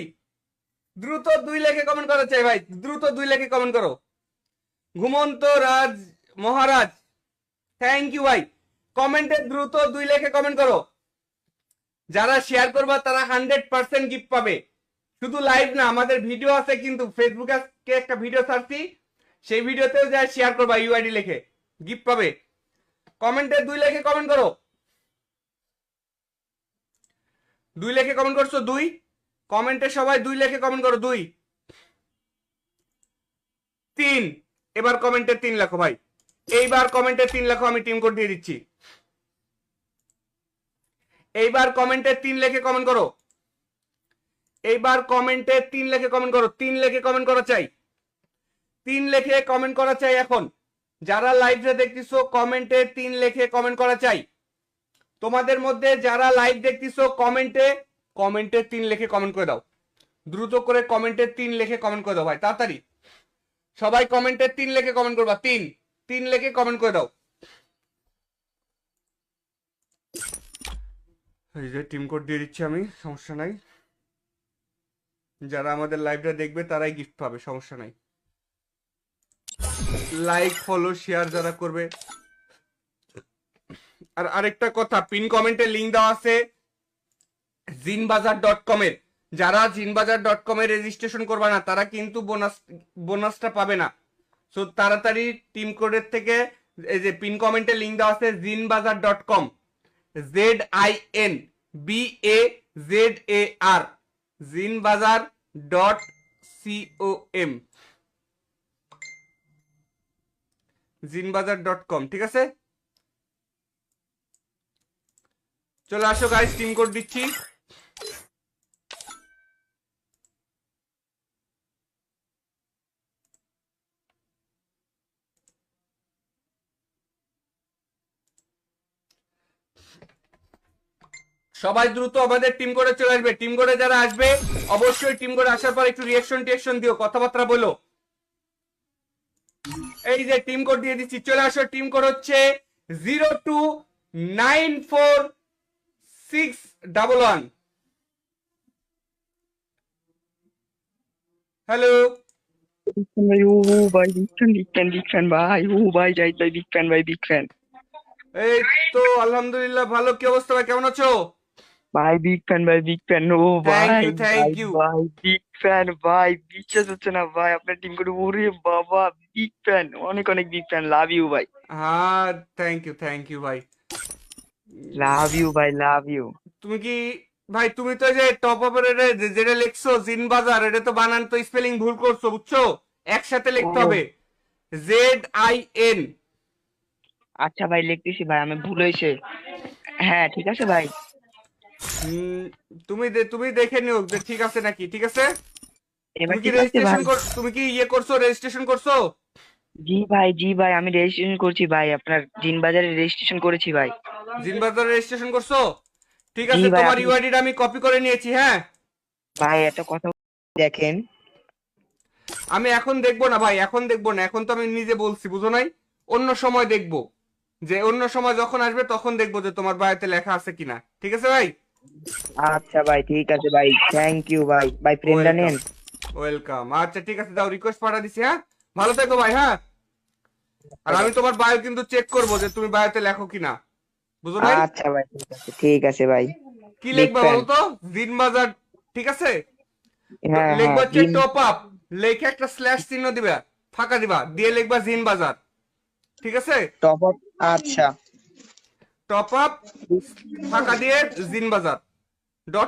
দ্রুত 2 লিখে কমেন্ট করো চাই ভাই, দ্রুত 2 লিখে কমেন্ট করো। ঘুমন্ত রাজ মহারাজ, থ্যাংক ইউ ভাই। কমেন্টে দ্রুত 2 লিখে কমেন্ট করো। যারা শেয়ার করবা তারা 100% গিফট পাবে। শুধু লাইভ না, আমাদের ভিডিও আছে কিন্তু, ফেসবুকে একটা ভিডিও ছাড়ছি, সেই ভিডিওতেও যা শেয়ার করবা ইউআইডি লিখে, গিফট পাবে। কমেন্টে 2 লিখে কমেন্ট করো। 2 লিখে কমেন্ট করছো? 2, কমেন্টে সবাই 2 লিখে কমেন্ট করো। 2, 3, এবার কমেন্টে 3 লেখো ভাই। এইবার কমেন্টে 3 লেখো, আমি টিম কোড দিয়ে দিচ্ছি। এইবার কমেন্টে 3 লিখে কমেন্ট করো। এইবার কমেন্টে 3 লিখে কমেন্ট করো। 3 লিখে কমেন্ট করা চাই, 3 লিখে কমেন্ট করা চাই। এখন যারা লাইভে দেখতেছো কমেন্টে 3 লিখে কমেন্ট করা চাই। তোমাদের মধ্যে যারা লাইভ দেখতেছো কমেন্টে 3 লিখে কমেন্ট করে দাও। দ্রুত করে কমেন্টে 3 লিখে কমেন্ট করে দাও ভাই, তাড়াতাড়ি সবাই কমেন্টে 3 লিখে কমেন্ট করবা। 3 লিখে কমেন্ট করে দাও। এই যে টিম কোড দিয়ে দিচ্ছি আমি, সমস্যা নাই। যারা আমাদের লাইভটা দেখবে তারাই গিফট পাবে, সমস্যা নাই। লাইক ফলো শেয়ার যারা করবে। আর আরেকটা কথা, পিন কমেন্টে লিংক দেওয়া আছে জিনবাজার.com এর। যারা জিনবাজার.com এ রেজিস্ট্রেশন করবে না তারা কিন্তু বোনাসটা পাবে না। সো তাড়াতাড়ি টিম কোডের থেকে এই যে পিন কমেন্টে লিংক দেওয়া আছে জিনবাজার.com, ZINBAZAR, জিনবাজার.com, জিনবাজার.com, ঠিক আছে? চলে আসো গাইস, টিম কোড দিচ্ছি। সবাই দ্রুত আমাদের টিম কোডে চলে আসবে। টিম কোডে যারা আসবে অবশ্যই টিম কোডে আসার পর একটু রিঅ্যাকশন দিও, কথাবার্তা বলো। এই যে টিম কোড দিয়ে দিচ্ছি, চলে আসো। টিম কোড হচ্ছে 0294611। হ্যালো ভাই, ও ভাই, বিগ ফ্যান ভাই, ও ভাই জাহিদ ভাই, বিগ ফ্যান ভাই, বিগ ফ্যান এই তো আলহামদুলিল্লাহ ভালো। কি অবস্থা ভাই, কেমন আছো? ভাই, বিগ ফ্যান ভাই, বিগ ফ্যান, ও থ্যাংক ভাই ইউ থ্যাংক ভাই ইউ। ভাই, বিগ ফ্যান ভাই, বিশ্বাস হচ্ছে না ভাই, আপনার টিম করে ওরে বাবা, বিগ ফ্যান, অনেক অনেক বিগ ফ্যান, লাভ ইউ ভাই। হ্যাঁ, থ্যাংক ইউ ভাই। লাভ ইউ ভাই, লাভ ইউ। তুমি কি ভাই, তুমি তো যে টপ আপের যেটা লিখছো জিন বাজার, এটা তো বানান তো স্পেলিং ভুল করছো বুঝছো, একসাথে লিখতে ও হবে, ZIN। আচ্ছা ভাই, লিখতেছি ভাই, আমি ভুল হয়েছে। হ্যাঁ ঠিক আছে ভাই। হুম, তুমি দেখে নিও যে ঠিক আছে নাকি, ঠিক আছে। এবার ঠিক আছে ভাই। তুমি কি ইয়ে করছো, রেজিস্ট্রেশন করছো? জি ভাই, জি ভাই, আমি রেজিস্ট্রেশন করছি ভাই, আপনার জিন বাজারে রেজিস্ট্রেশন করেছি ভাই। জিন বাজার রেজিস্ট্রেশন করছো? ঠিক জি আছে, ভাই, তোমার আপনি ইউআইডিটা আমি কপি করে নিয়েছি, হ্যাঁ। ভাই একটা কথা দেখেন। আমি এখন দেখবো না ভাই, এখন দেখবো না, এখন তো আমি নিজে বলছি, বুঝো নাই। অন্য সময় দেখবো, যে অন্য সময় যখন আসবে তখন দেখবো যে তোমার বায়োতে লেখা আছে কিনা, ঠিক আছে ভাই। আচ্ছা ভাই, ঠিক আছে ভাই, থ্যাংক ইউ ভাই। ভাই ফ্রেন্ডটা ওয়েলকাম, নেন। ওয়েলকাম। আচ্ছা ঠিক আছে, দাও, রিকোয়েস্ট পাঠা দিছি, হ্যাঁ। ভালো থেকো ভাই, হ্যাঁ। আর আমি তোমার বায়ো কিন্তু চেক করবো যে তুমি বায়োতে লেখো কিনা, বুঝো নাই। আচ্ছা ভাই, ঠিক আছে, ঠিক আছে ভাই। কি বিগ লিখবা ফ্যান। বলো তো? জিন বাজার, ঠিক আছে। হ্যাঁ হ্যাঁ, লিখবা হচ্ছে জিন। টপ আপ, লেখে একটা স্ল্যাশ চিহ্ন দিবা, ফাঁকা দিবা, দিয়ে লিখবা জিন বাজার, ঠিক আছে। Top up. আচ্ছা। টপ আপ ফাঁকা দিয়ে জিন বাজার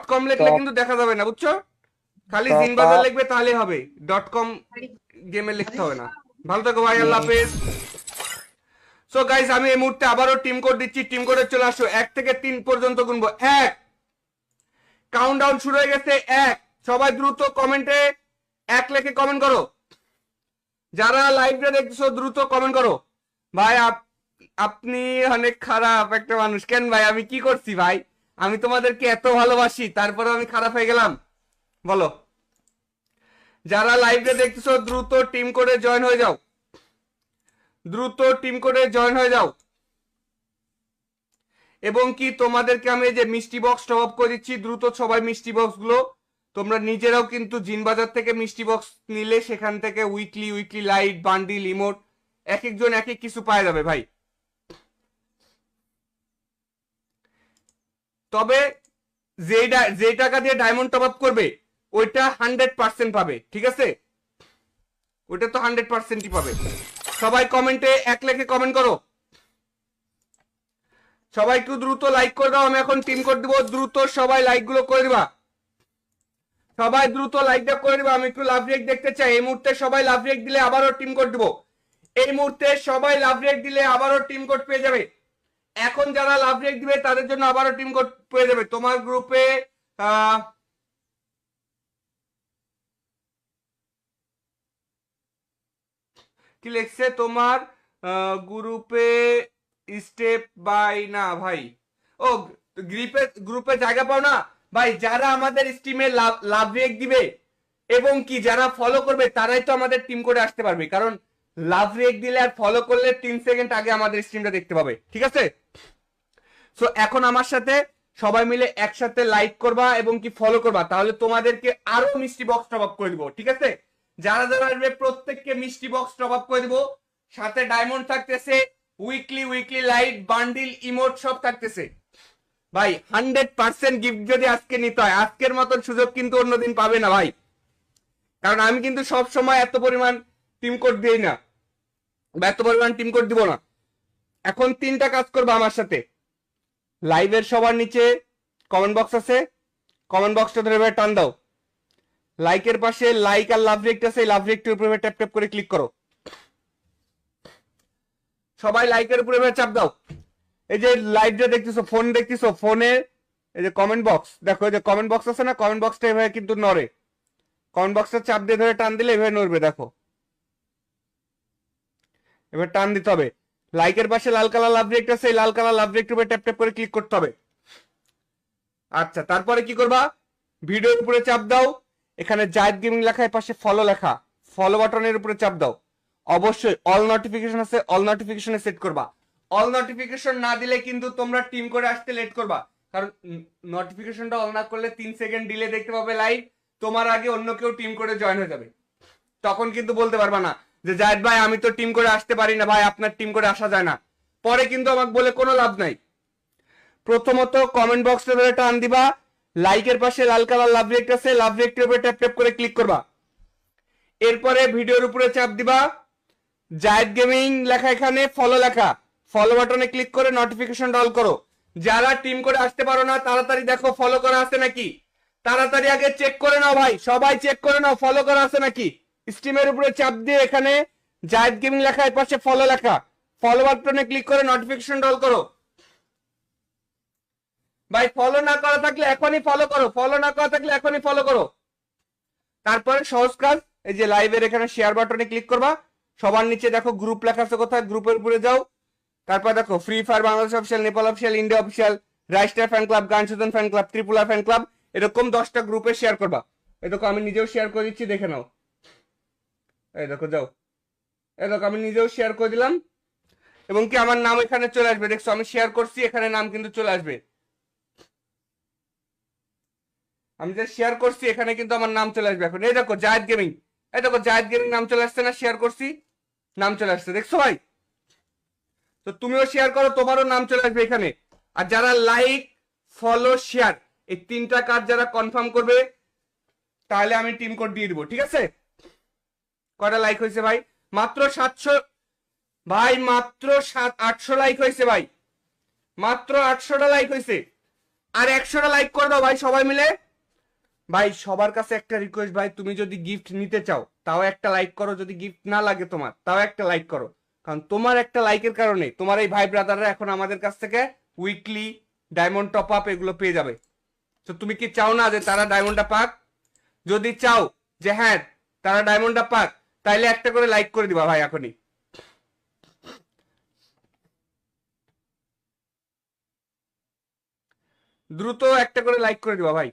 .com লিখলে টপ কিন্তু দেখা যাবে না, বুঝছো। খালি জিন টপ বাজার আপ। লিখবে তাহলে হবে, .com গেমে লিখতে হবে না। ভালো থাকো ভাই, আল্লাহ হাফেজ। সো গাইস, আমি এই মুহূর্তে আবারও টিম কোড দিচ্ছি, টিম কোডে চলে আসো, 1 থেকে 3 পর্যন্ত গুনবো। 1, কাউন্টডাউন শুরু হয়ে গেছে। 1, সবাই দ্রুত কমেন্টে 1 লিখে কমেন্ট করো। যারা লাইভে দেখছো দ্রুত কমেন্ট করো। ভাই আপনি অনেক খারাপ একটা মানুষ। কেন ভাই, আমি কি করছি ভাই? আমি তোমাদেরকে এত ভালোবাসি, তারপরে আমি খারাপ হয়ে গেলাম, বলো। যারা লাইভে দেখছো দ্রুত টিম কোডে জয়েন হয়ে যাও, দ্রুত টিম কোডে জয়েন হয়ে যাও। এবং কি তোমাদেরকে আমি এই যে মিষ্টি বক্স টপ আপ করে দিচ্ছি, দ্রুত সবাই মিষ্টি বক্স গুলো, তোমরা নিজেরাও কিন্তু জিন বাজার থেকে মিষ্টি বক্স নিলে সেখান থেকে weekly weekly light bundle emote এক একজন এক এক কিছু পাওয়া যাবে ভাই। তবে যে টাকা দিয়ে ডায়মন্ড টপ আপ করবে ওইটা 100% পাবে, ঠিক আছে। ওইটা তো 100%ই পাবে। সবাই কমেন্টে 1 লেখে কমেন্ট করো। সবাই একটু দ্রুত লাইক করে দাও, আমি এখন টিম কোড দিব, দ্রুত সবাই লাইক গুলো করে দিবা। সবাই দ্রুত লাইকটা করে দিবা, আমি একটু লাভ রিয়েক্ট দেখতে চাই। এই মুহূর্তে সবাই লাভ রিয়েক্ট দিলে আবারও টিম কোড দিব। এই মুহূর্তে সবাই লাভ রিয়েক্ট দিলে আবারও টিম কোড পেয়ে যাবে। এখন যারা লাভ রিয়েক্ট দিবে তাদের জন্য আবারও টিম কোড পেয়ে যাবে। তোমার গ্রুপে কি লিখছে তোমার গ্রুপে? স্টেপ বাই না ভাই। ও, গ্রুপে জায়গা পাও না ভাই। যারা আমাদের স্টিমে লাভ রিয়েক্ট দিবে এবং কি যারা ফলো করবে তারাই তো আমাদের টিম করে আসতে পারবে, কারণ লাভ রিয়েক্ট দিলে আর ফলো করলে 3 সেকেন্ড আগে আমাদের স্ট্রিমটা দেখতে পাবে, ঠিক আছে। সো এখন আমার সাথে সবাই মিলে একসাথে লাইক করবা এবং কি ফলো করবা, তাহলে তোমাদেরকে আরো মিষ্টি বক্স টপ আপ করে দিব, ঠিক আছে। যারা যারা আসবে প্রত্যেককে মিষ্টি বক্স টপ আপ করে দিব, সাথে ডায়মন্ড থাকতেছে, weekly weekly light bundle emote সব থাকতেছে ভাই। 100% গিফট যদি আজকে নিতে হয়, আজকের মতন সুযোগ কিন্তু অন্যদিন পাবে না ভাই, কারণ আমি কিন্তু সব সময় এত পরিমাণ টিম কোড দিই না বা এত পরিমাণ টিম কোড দিব না। এখন 3টা কাজ করবো আমার সাথে। লাইভের সবার নিচে কমেন্ট বক্স আছে, কমেন্ট বক্সটা ধরে টান দাও। লাইকের পাশে লাইক আর লাভ রিয়েক্ট আছে, লাভ রিয়েক্টের উপরে ট্যাপ ট্যাপ করে ক্লিক করো। সবাই লাইকের উপরে চাপ দাও। এই যে লাইভটা দেখতেছো, ফোন দেখতেছো, ফোনে এই যে কমেন্ট বক্স দেখো, এই যে কমেন্ট বক্স আছে না, কমেন্ট বক্সটা এভাবে কিন্তু নড়ে। কমেন্ট বক্সটা চাপ দিয়ে ধরে টান দিলে এভাবে নড়বে, দেখো। এবার টান দিতে হবে। লাইকের পাশে লাল কালার লাভ রিয়েক্ট আছে, লাল কালার লাভ রিয়েক্টের উপরে ট্যাপ ট্যাপ করে ক্লিক করতে হবে। আচ্ছা, তারপরে কি করবা? ভিডিওর উপরে চাপ দাও, এখানে জায়েদ গেমিং লেখা, এর পাশে ফলো লেখা, ফলো বাটনের উপরে চাপ দাও। অবশ্যই অল নোটিফিকেশন আছে, অল নোটিফিকেশনে সেট করবা। অল নোটিফিকেশন না দিলে কিন্তু তোমরা টিম করে আসতে লেট করবা, কারণ নোটিফিকেশনটা অল না করলে 3 সেকেন্ড ডিলে দেখতে পাবে লাইভ, তোমার আগে অন্য কেউ টিম করে জয়েন হয়ে যাবে। তখন কিন্তু বলতে পারবা না যে জায়েদ ভাই আমি তো টিম করে আসতে পারি না, ভাই আপনার টিম করে আসা যায় না। পরে কিন্তু আমাকে বলে কোনো লাভ নাই। প্রথমত কমেন্ট বক্সটা ধরে টান দিবা, লাইকের পাশে লাল কালার লাভ রিয়েক্ট আছে, লাভ রিয়েক্টের উপরে ট্যাপ ট্যাপ করে ক্লিক করবা। এরপরে ভিডিওর উপরে চাপ দিবা, জায়েদ গেমিং লেখা, এখানে ফলো লেখা, ফলো বাটনে ক্লিক করে নোটিফিকেশন অল করো। যারা টিম করে আসতে পারো না তাড়াতাড়ি দেখো ফলো করা আছে নাকি, তাড়াতাড়ি আগে চেক করে নাও ভাই, সবাই চেক করে নাও ফলো করা আছে নাকি। স্টিমের উপরে চাপ দিয়ে এখানে জায়েদ গেমিং লেখা, এর পাশে ফলো লেখা, ফলো বাটনে ক্লিক করে নোটিফিকেশন অল করো। ভাই ফলো না করা থাকলে এখনই ফলো করো, ফলো না করা থাকলে এখনই ফলো করো। তারপরে সহজ কাজ, এই যে লাইভের এখানে শেয়ার বাটনে ক্লিক করবা, সবার নিচে দেখো গ্রুপ লেখা আছে কোথায়, গ্রুপের উপরে যাও। তারপর দেখো Free Fire Bangladesh official, Nepal official, India official, Raistar fan club, Gyan Sujan fan club, ত্রিপুলা ফ্যান ক্লাব, এরকম 10টা গ্রুপে শেয়ার করবা। এই দেখো আমি নিজেও শেয়ার করে দিচ্ছি, দেখে নাও। এই দেখো যাও, এই দেখো আমি নিজেও শেয়ার করে দিলাম, এবং কি আমার নাম এখানে চলে আসবে, দেখছো আমি শেয়ার করছি, এখানে নাম কিন্তু চলে আসবে। আমি যে শেয়ার করছি এখানে কিন্তু আমার নাম চলে আসবে এখন। এই দেখো জায়েদ গেমিং, এই দেখো জায়েদ গেমিং নাম চলে আসছে না, শেয়ার করছি নাম চলে আসছে, দেখছো ভাই। তো তুমিও শেয়ার করো, তোমারও নাম চলে আসবে এখানে। আর যারা লাইক ফলো শেয়ার এই 3টা কাজ যারা কনফার্ম করবে, তাহলে আমি টিম কোড দিয়ে দিব, ঠিক আছে। কয়টা লাইক হয়েছে ভাই? মাত্র 700 ভাই, মাত্র 800 লাইক হয়েছে ভাই, মাত্র 800টা লাইক হয়েছে। আর 100টা লাইক করে দাও ভাই সবাই মিলে। ভাই সবার কাছে একটা রিকোয়েস্ট ভাই, তুমি যদি গিফট নিতে চাও তাও একটা লাইক করো, যদি গিফট না লাগে তোমার তাও একটা লাইক করো, কারণ তোমার একটা লাইকের কারণে তোমার এই ভাই ব্রাদাররা এখন আমাদের কাছ থেকে উইকলি ডায়মন্ড টপ আপ এগুলো পেয়ে যাবে। তো তুমি কি চাও না যে তারা ডায়মন্ডটা পাক? যদি চাও যে হ্যাঁ তারা ডায়মন্ডটা পাক, তাইলে একটা করে লাইক করে দিবা ভাই এখনই। দ্রুত একটা করে লাইক করে দিবা ভাই,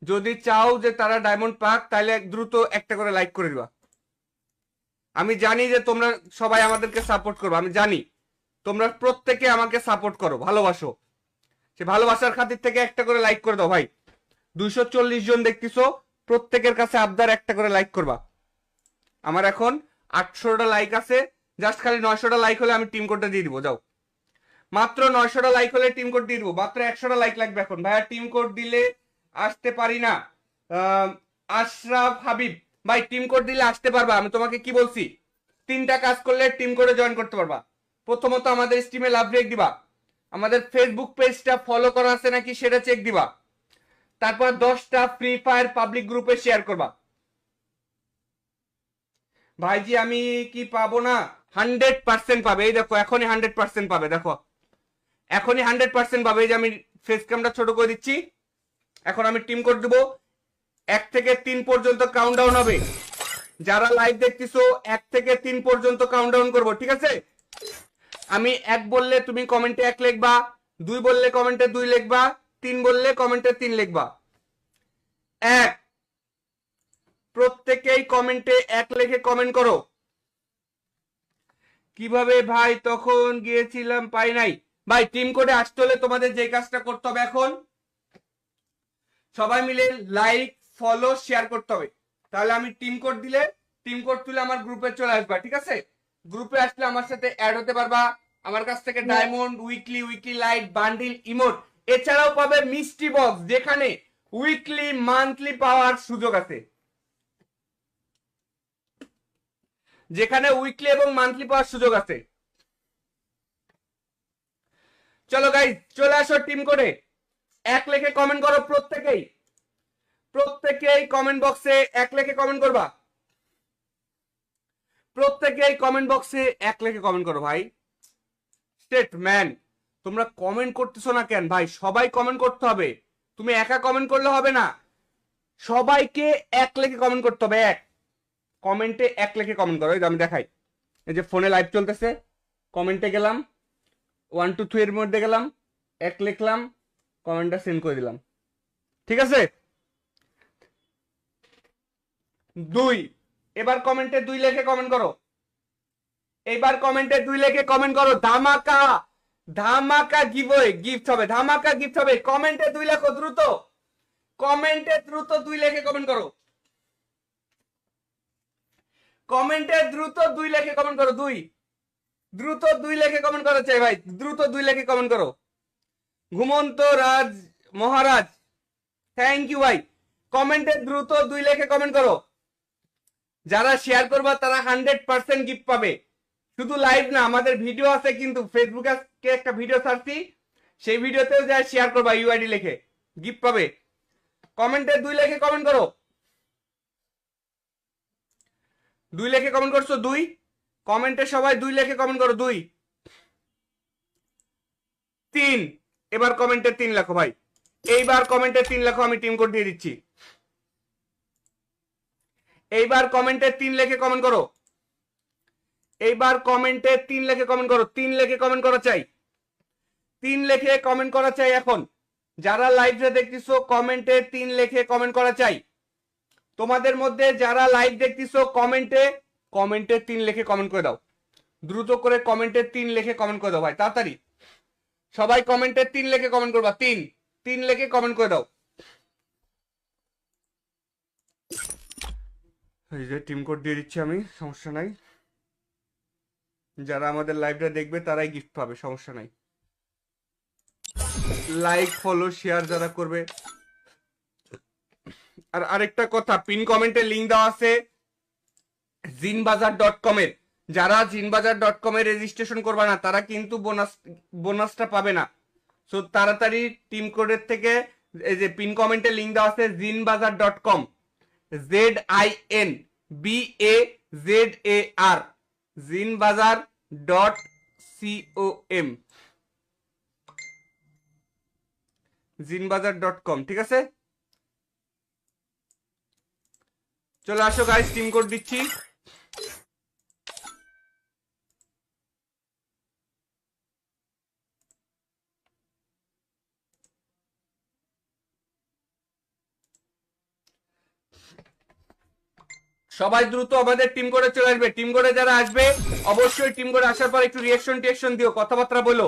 যদি চাও যে তারা ডায়মন্ড পাক, তাহলে দ্রুত একটা করে লাইক করে দিবা। আমি জানি যে তোমরা সবাই আমাদেরকে সাপোর্ট করবে, আমি জানি তোমরা প্রত্যেকে আমাকে সাপোর্ট করো, ভালোবাসো, সে ভালোবাসার খাতির থেকে একটা করে লাইক করে দাও ভাই। 240 জন দেখতেছো, প্রত্যেকের কাছে আবদার একটা করে লাইক করবা। আমার এখন 800টা লাইক আছে, জাস্ট খালি 900টা লাইক হলে আমি টিম কোডটা দিয়ে দিব। যাও, মাত্র 900টা লাইক হলে টিম কোড দিয়ে দিব, মাত্র 100টা লাইক লাগবে এখন। ভাইয়া টিম কোড দিলে আসতে পারি না। আশরাফ হাবিব ভাই, টিম কোড দিলে আসতে পারবা, আমি তোমাকে কি বলছি, 3টা কাজ করলে টিম কোডে জয়েন করতে পারবা। প্রথমত আমাদের স্ট্রিমে লাভ ব্রেক দিবা, আমাদের ফেসবুক পেজটা ফলো করা আছে নাকি সেটা চেক দিবা, তারপর 10টা ফ্রি ফায়ার পাবলিক গ্রুপে শেয়ার করবা। ভাইজি আমি কি পাবো না? 100% পাবে, এই দেখো এখনই 100% পাবে, দেখো এখনই 100% পাবে। এই যে আমি ফেস ক্যামটা ছোট করে দিচ্ছি, এখন আমি টিম কোড দেবো, 1 থেকে 3 পর্যন্ত কাউন্টডাউন হবে। যারা লাইভ দেখতেছো 1 থেকে 3 পর্যন্ত কাউন্টডাউন করব, ঠিক আছে। আমি 1 বললে তুমি কমেন্টে 1 লিখবা, 2 বললে কমেন্টে 2 লিখবা, 3 বললে কমেন্টে 3 লিখবা। 1, প্রত্যেকেই কমেন্টে 1 লিখে কমেন্ট করো। কিভাবে ভাই? তখন গিয়েছিলাম পাই নাই। ভাই টিম কোডে আসতে হলে তোমাদের যে কাজটা করতে হবে, এখন সবাই মিলে লাইক ফলো শেয়ার করতে হবে, তাহলে আমি টিম কোড দিলে টিম কোড তুলে আমার গ্রুপে চলে আসবা, ঠিক আছে। গ্রুপে আসলে আমার সাথে অ্যাড হতে পারবা, আমার কাছ থেকে diamond, weekly light, bundle, emote, এছাড়াও পাবে মিস্ট্রি বক্স, যেখানে উইকলি মান্থলি পাওয়ার সুযোগ আছে, যেখানে উইকলি এবং মান্থলি পাওয়ার সুযোগ আছে। চলো গাইস চলে আসো টিম কোডে, 1 লিখে কমেন্ট করো প্রত্যেকেই, প্রত্যেকেই কমেন্ট বক্সে 1 লিখে কমেন্ট করবা, প্রত্যেকেই কমেন্ট বক্সে 1 লিখে কমেন্ট করো ভাই। স্টেটম্যান, তোমরা কমেন্ট করতেছো না কেন ভাই? সবাই কমেন্ট করতে হবে, তুমি একা কমেন্ট করলে হবে না, সবাইকে 1 লিখে কমেন্ট করতে হবে। কমেন্টে 1 লিখে কমেন্ট করো। এই যে আমি দেখাই, এই যে ফোনে লাইভ চলতেছে, কমেন্টে গেলাম, 1 2 3 এর মধ্যে গেলাম, 1 লিখলাম, কমেন্টটা সেন্ড করে দিলাম, ঠিক আছে। 2, এবার কমেন্টে 2 লিখে কমেন্ট করো, এবার কমেন্টে 2 লিখে কমেন্ট করো। ধামাকা ধামাকা গিভওয়ে, গিফট হবে, ধামাকা গিফট হবে। কমেন্টে 2 লেখো দ্রুত, কমেন্টে দ্রুত 2 লিখে কমেন্ট করো, কমেন্টে দ্রুত 2 লিখে কমেন্ট করো। 2, দ্রুত 2 লিখে কমেন্ট করো চাই ভাই, দ্রুত 2 লিখে কমেন্ট করো। ঘুমন্ত রাজ মহারাজ, থ্যাংক ইউ ভাই, কমেন্টে দ্রুত 2 লিখে কমেন্ট করো। যারা শেয়ার করবা তারা 100% গিফট পাবে। শুধু লাইভ না, আমাদের ভিডিও আছে, কিন্তু ফেসবুকে একটা ভিডিও ছাড়ছি, সেই ভিডিওতেও যা শেয়ার করবা ইউআইডি লিখে গিফট পাবে। কমেন্টে 2 লিখে কমেন্ট করো, 2 লিখে কমেন্ট করছো, 2 কমেন্টে সবাই 2 লিখে কমেন্ট করো, 2 3 এবার কমেন্টে 3 লেখো ভাই, এইবার কমেন্টে 3 লেখো, আমি টিম কোড দিয়ে দিচ্ছি। এইবার কমেন্টে 3 লিখে কমেন্ট করো, এইবার কমেন্টে 3 লিখে কমেন্ট করো, 3 লিখে কমেন্ট করা চাই, 3 লিখে কমেন্ট করা চাই। এখন যারা লাইভে দেখতেছো কমেন্টে 3 লিখে কমেন্ট করা চাই। তোমাদের মধ্যে যারা লাইভ দেখতেছো কমেন্টে 3 লিখে কমেন্ট করে দাও, দ্রুত করে কমেন্টে 3 লিখে কমেন্ট করে দাও ভাই, তাড়াতাড়ি সবাই কমেন্টে 3 লিখে কমেন্ট করবা, 3 লিখে কমেন্ট করে দাও। এই যে টিম কোড দিয়ে দিচ্ছি আমি, সমস্যা নাই, যারা আমাদের লাইভটা দেখবে তারাই গিফট পাবে, সমস্যা নাই। লাইক ফলো শেয়ার যারা করবে। আর আরেকটা কথা, পিন কমেন্টে লিংক দেওয়া আছে জিনবাজার.com এর, যারা জিনবাজার.com এ রেজিস্ট্রেশন করবে না তারা কিন্তু বোনাসটা পাবে না। সো তাড়াতাড়ি টিম কোডের থেকে এই যে পিন কমেন্টে লিংক দেওয়া আছে জিনবাজার.com, ZINBAZAR, জিনবাজার.com, জিনবাজার.com, ঠিক আছে? চলে আসো গাইস, টিম কোড দিচ্ছি। সবাই দ্রুত আমাদের টিম কোডে চলে আসবে। টিম কোডে যারা আসবে অবশ্যই টিম কোডে আসার পর একটু রিঅ্যাকশন দিও, কথাবার্তা বলো।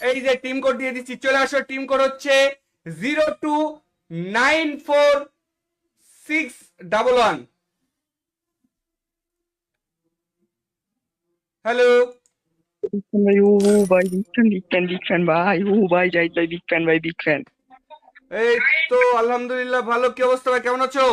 এই যে টিম কোড দিয়ে দিচ্ছি, চলে আসো। টিম কোড হচ্ছে 0294611। হ্যালো ভাই, ও ভাই, বিগ ফ্যান ভাই, ও ভাই জাহিদ ভাই, বিগ ফ্যান ভাই, বিগ ফ্যান এই তো আলহামদুলিল্লাহ ভালো। কি অবস্থা ভাই, কেমন আছো?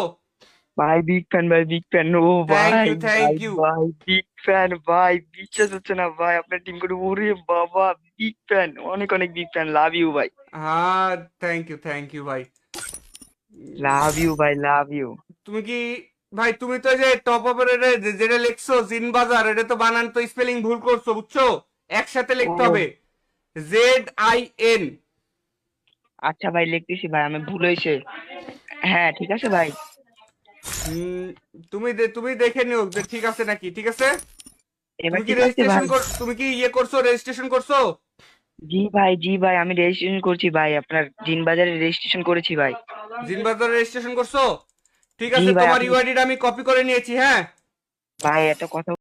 ভাই, বিগ ফ্যান ভাই, বিগ ফ্যান, ও থ্যাংক ভাই ইউ থ্যাংক ইউ। ভাই, বিগ ফ্যান ভাই, বিশ্বাস হচ্ছে না ভাই, আপনার টিম করে ওরে বাবা, বিগ ফ্যান, অনেক অনেক বিগ ফ্যান, লাভ ইউ ভাই, হ্যাঁ থ্যাংক ইউ ভাই। লাভ ইউ ভাই, লাভ ইউ। তুমি কি ভাই, তুমি তো যে টপ আপের যেটা লিখছো জিনবাজার, এটা তো বানান তো স্পেলিং ভুল করছো, বুঝছো? একসাথে লিখতে ও হবে, ZIN। আচ্ছা ভাই, লিখতেছি ভাই, আমি ভুল হয়েছে। হ্যাঁ ঠিক আছে ভাই। তুমি দেখে নিও যে ঠিক আছে নাকি, ঠিক আছে? এবার ঠিক আছে ভাই। তুমি কি করছো, রেজিস্ট্রেশন করছো? জি ভাই, জি ভাই, আমি রেজিস্ট্রেশন করছি ভাই, আপনার জিন বাজারে রেজিস্ট্রেশন করেছি ভাই। জিনবাজার রেজিস্ট্রেশন করছো? ঠিক জি আছে, ভাই, তোমার আপনি ইউআইডিটা আমি কপি করে নিয়েছি, হ্যাঁ। ভাই একটা কথা